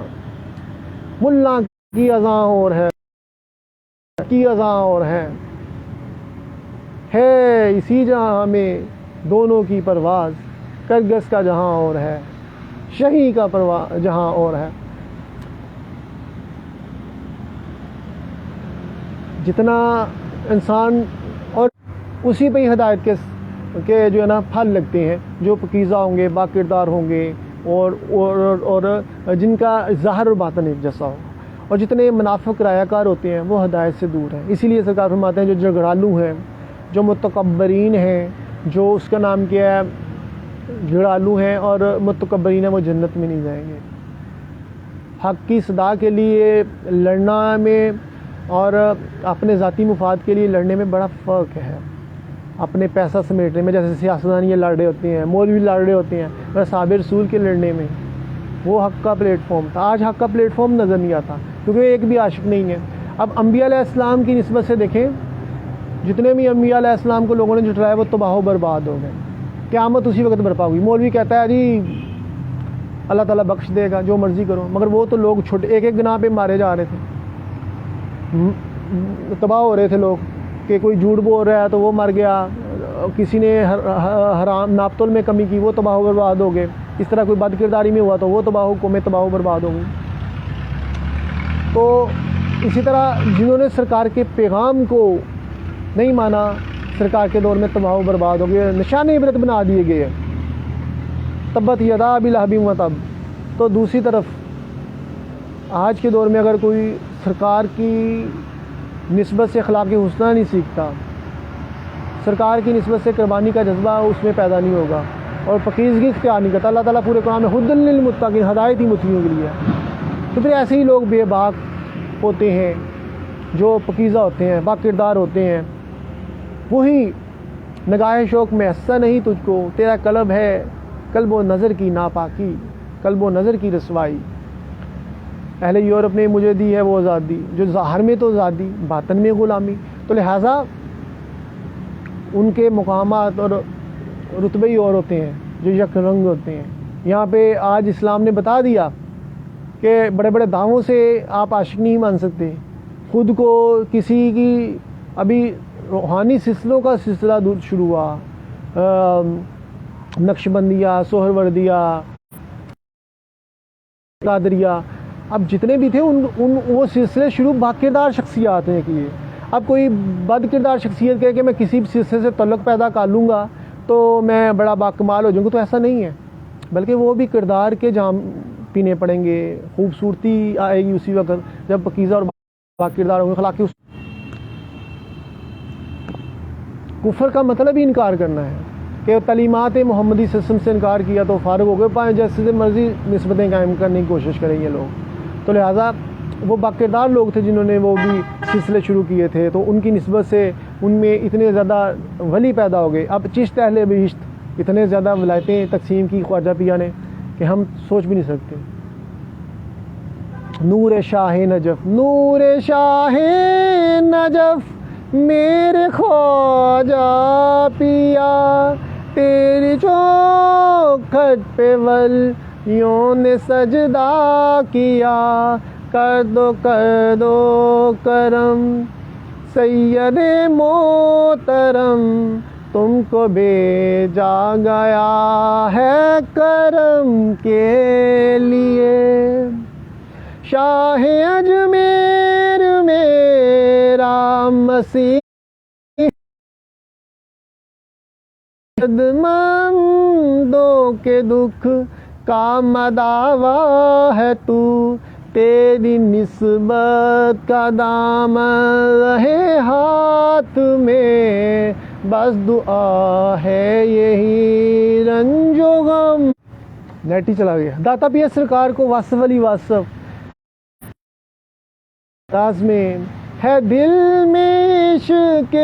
ملا کی اذاں اور ہے کی اذاں اور ہے اسی جہاں میں دونوں کی پرواز، کرگس کا جہاں اور ہے، شہی کا پرواز جہاں اور ہے۔ جتنا انسان اور اسی پہ ہی ہدایت کے جو ہے نا پھل لگتے ہیں، جو پکیزہ ہوں گے، باکردار ہوں گے، اور جن کا ظاہر و باطن ایک جیسا ہو، اور جتنے منافق رایہ کار ہوتے ہیں وہ ہدایت سے دور ہیں۔ اسی لیے سرکار فرماتے ہیں جو جھگڑالو ہیں، جو متکبرین ہیں، جو اس کا نام کیا ہے جھگڑالو ہیں اور متکبرین ہیں، وہ جنت میں نہیں جائیں گے۔ حق کی صدا کے لیے لڑنا میں اور اپنے ذاتی مفاد کے لیے لڑنے میں بڑا فرق ہے۔ اپنے پیسہ سمیٹنے میں، جیسے سیاستدان یہ لڑ رہے ہوتے ہیں، مولوی لڑ رہے ہوتے ہیں، اور صحابہ رسول کے لڑنے میں وہ حق کا پلیٹ فارم تھا۔ آج حق کا پلیٹ فارم نظر نہیں آتا، کیونکہ ایک بھی عاشق نہیں ہے۔ اب انبیاء علیہ السلام کی نسبت سے دیکھیں، جتنے بھی انبیاء علیہ السلام کو لوگوں نے جھٹلایا وہ تباہ و برباد ہو گئے۔ قیامت اسی وقت برپا ہوئی۔ مولوی کہتا ہے جی اللہ تعالیٰ بخش دے گا، جو مرضی کرو، مگر وہ تو لوگ چھوٹے ایک ایک گناہ پہ مارے جا رہے تھے، تباہ ہو رہے تھے لوگ، کہ کوئی جھوٹ بول رہا ہے تو وہ مر گیا، کسی نے حرام ناپتول میں کمی کی وہ تباہ و برباد ہو گئے، اس طرح کوئی بد کرداری میں ہوا تو وہ قومیں تباہ و برباد ہو گئی۔ تو اسی طرح جنہوں نے سرکار کے پیغام کو نہیں مانا، سرکار کے دور میں تباہ و برباد ہو گئے، نشان عبرت بنا دیے گئے، تبت یدا ابی لہب وتب۔ تو دوسری طرف آج کے دور میں اگر کوئی سرکار کی نسبت سے اخلاق حسنہ نہیں سیکھتا، سرکار کی نسبت سے قربانی کا جذبہ اس میں پیدا نہیں ہوگا، اور پاکیزگی اختیار نہیں کرتا، اللہ تعالیٰ پورے قرآن میں ہدی للمتقین، ہدایت ہی متقیوں کے لیے ہے، تو پھر ایسے ہی لوگ بے باک ہوتے ہیں جو پاکیزہ ہوتے ہیں، با کردار ہوتے ہیں۔ وہی نگاہ شوق میں ایسا نہیں تجھ کو، تیرا قلب ہے قلب و نظر کی ناپاکی، قلب و نظر کی رسوائی۔ اہل یورپ نے مجھے دی ہے وہ آزادی، جو ظاہر میں تو آزادی، باطن میں غلامی۔ تو لہٰذا ان کے مقامات اور رتبے ہی اور ہوتے ہیں جو یک رنگ ہوتے ہیں۔ یہاں پہ آج اسلام نے بتا دیا کہ بڑے بڑے دعووں سے آپ عاشق نہیں مان سکتے خود کو. کسی کی ابھی روحانی سلسلوں کا سلسلہ شروع ہوا، نقشبندیہ، سہروردیہ، قادریہ، اب جتنے بھی تھے وہ سلسلے شروع با کردار شخصیات نے کیے. اب کوئی بد کردار شخصیت کہے کہ میں کسی بھی سلسلے سے تعلق پیدا کر لوں گا تو میں بڑا باکمال ہو جاؤں گا، تو ایسا نہیں ہے، بلکہ وہ بھی کردار کے جام پینے پڑیں گے. خوبصورتی آئے گی اسی وقت جب پاکیزہ اور با کردار ہوں گے. اخلاقی کفر کا مطلب ہی انکار کرنا ہے کہ تعلیمات محمدی سسٹم سے انکار کیا تو فارغ ہو گئے، پائیں جیسے مرضی نسبتیں قائم کرنے کی کوشش کریں گے لوگ. تو لہٰذا وہ باکردار لوگ تھے جنہوں نے وہ بھی سلسلے شروع کیے تھے، تو ان کی نسبت سے ان میں اتنے زیادہ ولی پیدا ہو گئے. اب چشت اہل بہشت اتنے زیادہ ولایتیں تقسیم کی خواجہ پیا نے کہ ہم سوچ بھی نہیں سکتے. نور شاہ نجف، نور شاہ نجف میرے خواجہ پیا، تیری چوکھٹ پہ ولیوں نے سجدہ کیا، کر دو کرم سید محترم، تم کو بھیجا گیا ہے کرم کے لیے. شاہ اجمیر میرا مسیح مندوں کے دکھ کا مداوا ہے تو، تیری نسبت کا دامن رہے ہاتھ میں، بس دعا ہے یہی رنج و غم. نیٹ ہی چلا گیا. داتا پیر سرکار کو واصف علی واصف راز میں ہے دل میں عشق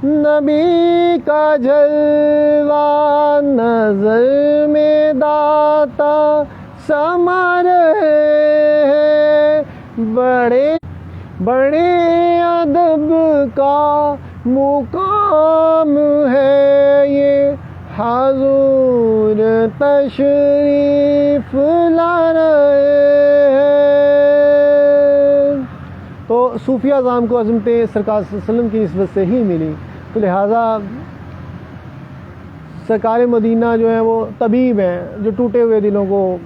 نبی کا جلوہ، نظر میں داتا سما رہے ہیں، بڑے ادب کا مقام ہے یہ، حضور تشریف لا رہے ہیں. تو صوفیہ اعظام کو عظمتیں سرکار صلی اللہ علیہ وسلم کی نسبت سے ہی ملی. تو لہٰذا سرکار مدینہ جو ہیں وہ طبیب ہیں جو ٹوٹے ہوئے دلوں کو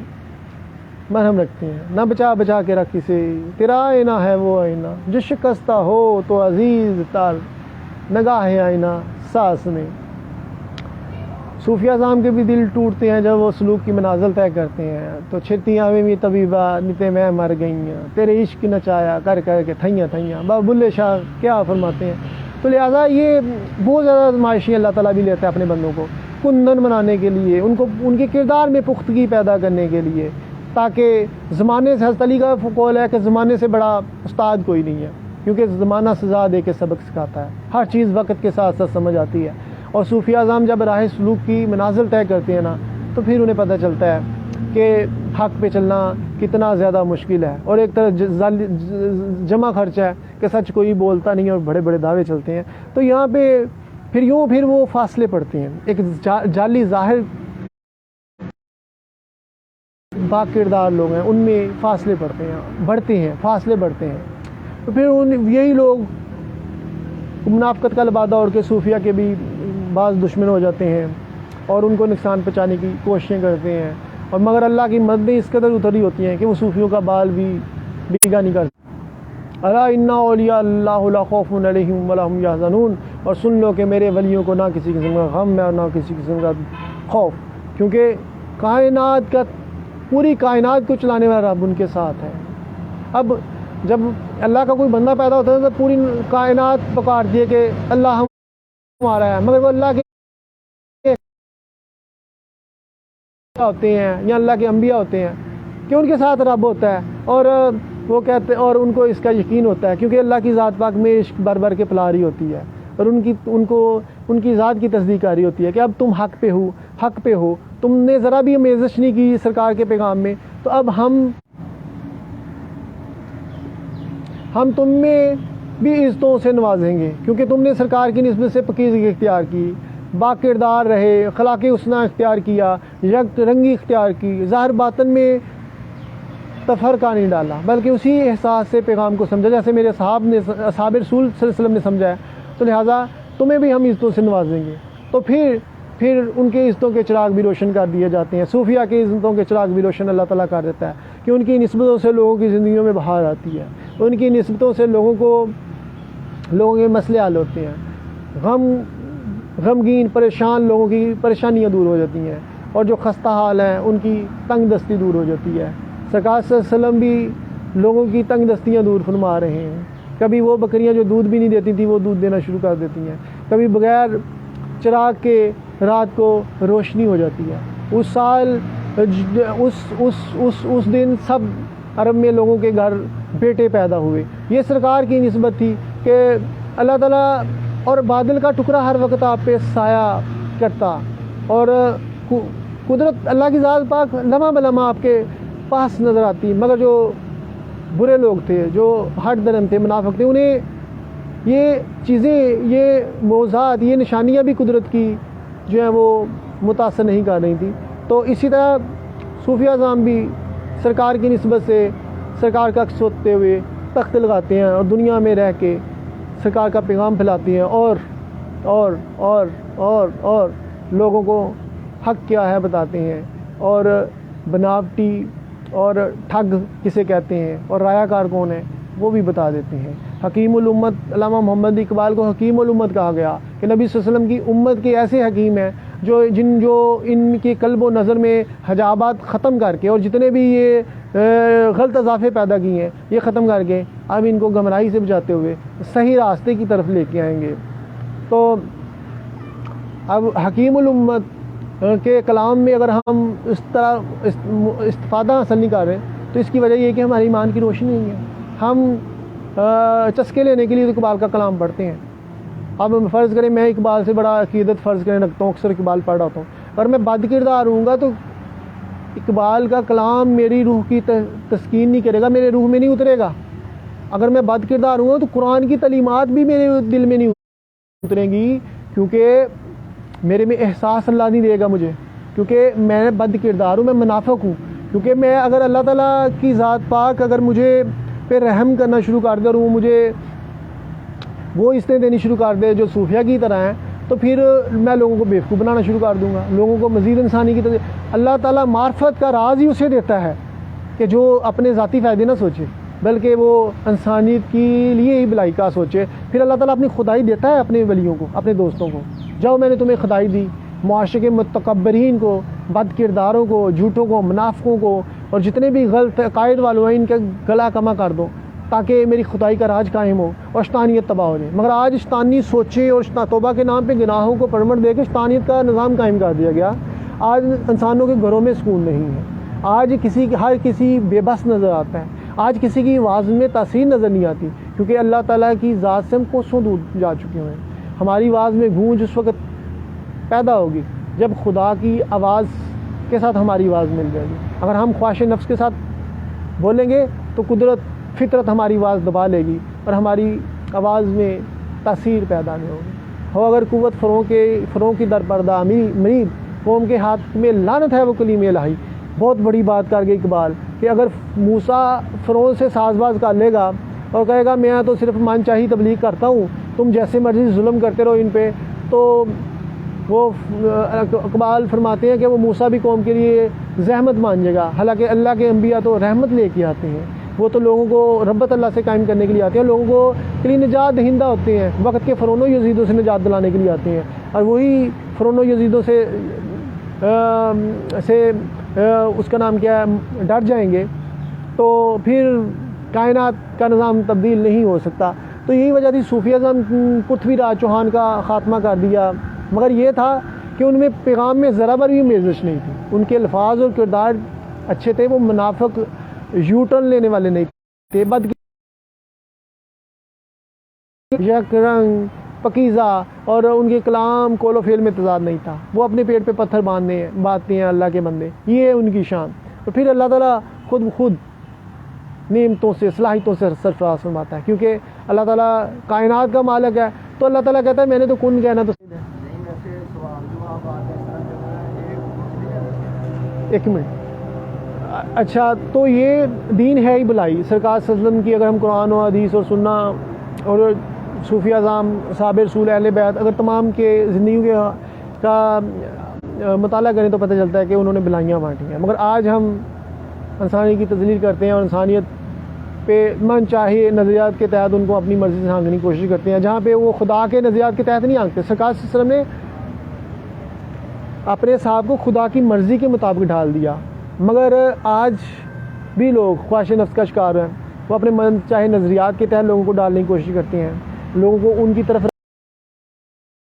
مرہم رکھتے ہیں. نہ بچا کے رکھ کسی، تیرا آئینہ ہے وہ آئینہ، جو شکستہ ہو تو عزیز تار نگاہ آئینہ ساس میں. صوفیہ اعظام کے بھی دل ٹوٹتے ہیں جب وہ سلوک کی منازل طے کرتے ہیں. تو چھتیاں میں طبیبہ نتے میں مر گئیاں، تیرے عشق نچایا کر کے تھیاں تھیاں. بابا بلے شاہ کیا فرماتے ہیں. تو لہٰذا یہ بہت زیادہ آزمائشیں اللہ تعالیٰ بھی لیتا ہے اپنے بندوں کو کندن بنانے کے لیے، ان کے کردار میں پختگی پیدا کرنے کے لیے، تاکہ زمانے سے حضرت علی کا قول ہے کہ زمانے سے بڑا استاد کوئی نہیں ہے، کیونکہ زمانہ سزا دے کے سبق سکھاتا ہے. ہر چیز وقت کے ساتھ ساتھ سمجھ آتی ہے. اور صوفیہ اعظام جب راہ سلوک کی منازل طے کرتے ہیں نا، تو پھر انہیں پتہ چلتا ہے کہ حق پہ چلنا کتنا زیادہ مشکل ہے، اور ایک طرح جمع خرچہ ہے کہ سچ کوئی بولتا نہیں اور بڑے بڑے دعوے چلتے ہیں. تو یہاں پہ پھر وہ فاصلے پڑتے ہیں. ایک جعلی ظاہر با کردار لوگ ہیں، ان میں فاصلے بڑھتے ہیں، فاصلے بڑھتے ہیں. تو پھر یہی لوگ منافقت کا لبادہ اوڑھ کے صوفیہ کے بھی بعض دشمن ہو جاتے ہیں اور ان کو نقصان پہنچانے کی کوششیں کرتے ہیں. اور مگر اللہ کی مددیں اس قدر اتری ہوتی ہیں کہ وہ صوفیوں کا بال بھی بیگا نہیں کرتے. الا ان اولیاء اللہ لا خوف علیہم ولا هم یحزنون. اور سن لو کہ میرے ولیوں کو نہ کسی قسم کا غم ہے اور نہ کسی قسم کا خوف، کیونکہ پوری کائنات کو چلانے والا رب ان کے ساتھ ہے. اب جب اللہ کا کوئی بندہ پیدا ہوتا ہے تو پوری کائنات پکارتی ہے کہ اللہ ہمارا ہے، مگر وہ اللہ کے ہوتے ہیں یا اللہ کے انبیاء ہوتے ہیں کہ ان کے ساتھ رب ہوتا ہے، اور وہ کہتے ہیں، اور ان کو اس کا یقین ہوتا ہے کیونکہ اللہ کی ذات پاک میں عشق بر کے پلا رہی ہوتی ہے، اور ان کی ذات کی تصدیق آ رہی ہوتی ہے کہ اب تم حق پہ ہو. تم نے ذرا بھی آمیزش نہیں کی سرکار کے پیغام میں، تو اب ہم تم میں بھی عزتوں سے نوازیں گے، کیونکہ تم نے سرکار کی نسبت سے پاکیزگی اختیار کی، با کردار رہے، اخلاق حسنہ اختیار کیا، یک رنگی اختیار کی، ظاہر باطن میں تفرقہ نہیں ڈالا، بلکہ اسی احساس سے پیغام کو سمجھا جیسے میرے اصحاب رسول صلی اللہ علیہ وسلم نے سمجھا ہے، تو لہٰذا تمہیں بھی ہم عزتوں سے نوازیں گے۔ تو پھر ان کے عزتوں کے چراغ بھی روشن کر دیے جاتے ہیں، صوفیہ کے عزتوں کے چراغ بھی روشن اللہ تعالیٰ کر دیتا ہے کہ ان کی نسبتوں سے لوگوں کی زندگیوں میں بہار آتی ہے، ان کی نسبتوں سے لوگوں کے مسئلے حل ہوتے ہیں، غمگین پریشان لوگوں کی پریشانیاں دور ہو جاتی ہیں، اور جو خستہ حال ہیں ان کی تنگ دستی دور ہو جاتی ہے۔ سرکار صلی اللہ علیہ وسلم بھی لوگوں کی تنگ دستیاں دور فرما رہے ہیں۔ کبھی وہ بکریاں جو دودھ بھی نہیں دیتی تھیں وہ دودھ دینا شروع کر دیتی ہیں، کبھی بغیر چراغ کے رات کو روشنی ہو جاتی ہے۔ اس سال اس دن سب عرب میں لوگوں کے گھر بیٹے پیدا ہوئے۔ یہ سرکار کی نسبت تھی کہ اللہ تعالیٰ اور بادل کا ٹکڑا ہر وقت آپ پہ سایہ کرتا، اور قدرت اللہ کی ذات پاک لمحہ بلمحہ آپ کے پاس نظر آتی، مگر جو برے لوگ تھے، جو ہٹ درم تھے، منافق تھے، انہیں یہ چیزیں، یہ معجزات، یہ نشانیاں بھی قدرت کی جو ہیں وہ متاثر نہیں کر رہی تھی۔ تو اسی طرح صوفیہ اعظام بھی سرکار کی نسبت سے سرکار کا عکس ہوتے ہوئے تخت لگاتے ہیں اور دنیا میں رہ کے سرکار کا پیغام پھیلاتے ہیں، اور لوگوں کو حق کیا ہے بتاتے ہیں، اور بناوٹی اور ٹھگ کسے کہتے ہیں اور رایا کار کون ہے وہ بھی بتا دیتے ہیں۔ حکیم الامت علامہ محمد اقبال کو حکیم الامت کہا گیا کہ نبی صلی اللہ علیہ وسلم کی امت کے ایسے حکیم ہیں جو ان کے قلب و نظر میں حجابات ختم کر کے، اور جتنے بھی یہ غلط اضافے پیدا کیے ہیں یہ ختم کر کے اب ان کو گمراہی سے بچاتے ہوئے صحیح راستے کی طرف لے کے آئیں گے۔ تو اب حکیم الامت کے کلام میں اگر ہم اس طرح استفادہ حاصل نہیں کر رہے تو اس کی وجہ یہ کہ ہماری ایمان کی روشنی نہیں ہے۔ ہم چسکے لینے کے لیے اقبال کا کلام پڑھتے ہیں۔ اب فرض کریں میں اقبال سے بڑا عقیدت فرض کریں رکھتا ہوں، اکثر اقبال پڑھ رہا ہوں، اور میں بد کردار ہوں گا تو اقبال کا کلام میری روح کی تسکین نہیں کرے گا، میرے روح میں نہیں اترے گا۔ اگر میں بد کردار ہوں گا تو قرآن کی تعلیمات بھی میرے دل میں نہیں اتریں گی، کیونکہ میرے میں احساس اللہ نہیں دے گا مجھے، کیونکہ میں بد کردار ہوں، میں منافق ہوں۔ کیونکہ میں اگر اللہ تعالیٰ کی ذات پاک اگر مجھے پہ رحم کرنا شروع کر دے اور وہ مجھے وہ عزتیں دینی شروع کر دے جو صوفیہ کی طرح ہیں، تو پھر میں لوگوں کو بیوقوف بنانا شروع کر دوں گا، لوگوں کو مزید انسانی کی طرح۔ اللہ تعالیٰ معرفت کا راز ہی اسے دیتا ہے کہ جو اپنے ذاتی فائدے نہ سوچے بلکہ وہ انسانیت کے لیے ہی بھلائی کا سوچے۔ پھر اللہ تعالیٰ اپنی خدائی دیتا ہے اپنے ولیوں کو، اپنے دوستوں کو، جاؤ میں نے تمہیں خدائی دی، معاشرے کے متکبرین کو، بد کرداروں کو، جھوٹوں کو، منافقوں کو، اور جتنے بھی غلط عقائد والوں ہیں ان کا گلا کما کر دو تاکہ میری خدائی کا راج قائم ہو اور شیطانیت تباہ ہو جائے۔ مگر آج شیطانی سوچیں اور توبہ کے نام پہ گناہوں کو پرمٹ دے کے شیطانیت کا نظام قائم کر دیا گیا۔ آج انسانوں کے گھروں میں سکون نہیں ہے، آج ہر کسی بے بس نظر آتا ہے، آج کسی کی آواز میں تاثیر نظر نہیں آتی، کیونکہ اللہ تعالیٰ کی ذات سے ہم کوسوں دور جا چکے ہیں۔ ہماری آواز میں گونج اس وقت پیدا ہوگی جب خدا کی آواز کے ساتھ ہماری آواز مل جائے گی۔ اگر ہم خواہش نفس کے ساتھ بولیں گے تو فطرت ہماری آواز دبا لے گی اور ہماری آواز میں تاثیر پیدا نہیں ہوگی۔ ہو اگر قوت فرعون کی در پردہ مرید، قوم کے ہاتھ میں لعنت ہے وہ کلیم الہی۔ بہت بڑی بات کر گئی اقبال کہ اگر موسیٰ فرعون سے ساز باز کر لے گا اور کہے گا میں تو صرف من چاہی تبلیغ کرتا ہوں، تم جیسے مرضی ظلم کرتے رہو ان پہ، تو وہ اقبال فرماتے ہیں کہ وہ موسیٰ بھی قوم کے لیے زحمت مان جائے گا۔ حالانکہ اللہ کے انبیاء تو رحمت لے کے آتے ہیں، وہ تو لوگوں کو ربط اللہ سے قائم کرنے کے لیے آتے ہیں، لوگوں کو کے لیے نجات دہندہ ہوتے ہیں، وقت کے فرعون و یزیدوں سے نجات دلانے کے لیے آتے ہیں، اور وہی فرعون و یزیدوں سے اس کا نام کیا ہے ڈر جائیں گے تو پھر کائنات کا نظام تبدیل نہیں ہو سکتا۔ تو یہی وجہ تھی صوفیہ اعظم پرتھوی راج چوہان کا خاتمہ کر دیا، مگر یہ تھا کہ ان میں پیغام میں ذرا بر بھی میزش نہیں تھی، ان کے الفاظ اور کردار اچھے تھے، وہ منافق یو ٹرن لینے والے نہیں تھے، بد یک رنگ پکیزہ، اور ان کے کلام کول و فعل میں تضاد نہیں تھا، وہ اپنے پیٹ پہ پتھر باندھتے ہیں اللہ کے بندے، یہ ہے ان کی شان۔ تو پھر اللہ تعالیٰ خود بخود نعمتوں سے صلاحیتوں سے سرفراز فرماتا ہے، کیونکہ اللہ تعالیٰ کائنات کا مالک ہے، تو اللہ تعالیٰ کہتا ہے میں نے تو کن کہنا تو ہے۔ ایک منٹ اچھا تو یہ دین ہے ہی بھلائی. سرکار صلی اللہ علیہ وسلم کی اگر ہم قرآن و حدیث اور سننا اور صوفیہ اعظام صحابہ رسول اہل بیت اگر تمام کے زندگیوں کا مطالعہ کریں تو پتہ چلتا ہے کہ انہوں نے بھلائیاں بانٹی ہیں. مگر آج ہم انسانی کی تذلیل کرتے ہیں اور انسانیت پہ من چاہے نظریات کے تحت ان کو اپنی مرضی سے ہانکنے کی کوشش کرتے ہیں, جہاں پہ وہ خدا کے نظریات کے تحت نہیں ہانکتے. سرکار صلی اللہ علیہ وسلم نے اپنے صاحب کو خدا کی مرضی کے مطابق ڈھال دیا, مگر آج بھی لوگ خواہش نفس کا شکار ہیں. وہ اپنے من چاہے نظریات کے تحت لوگوں کو ڈالنے کی کوشش کرتے ہیں, لوگوں کو ان کی طرف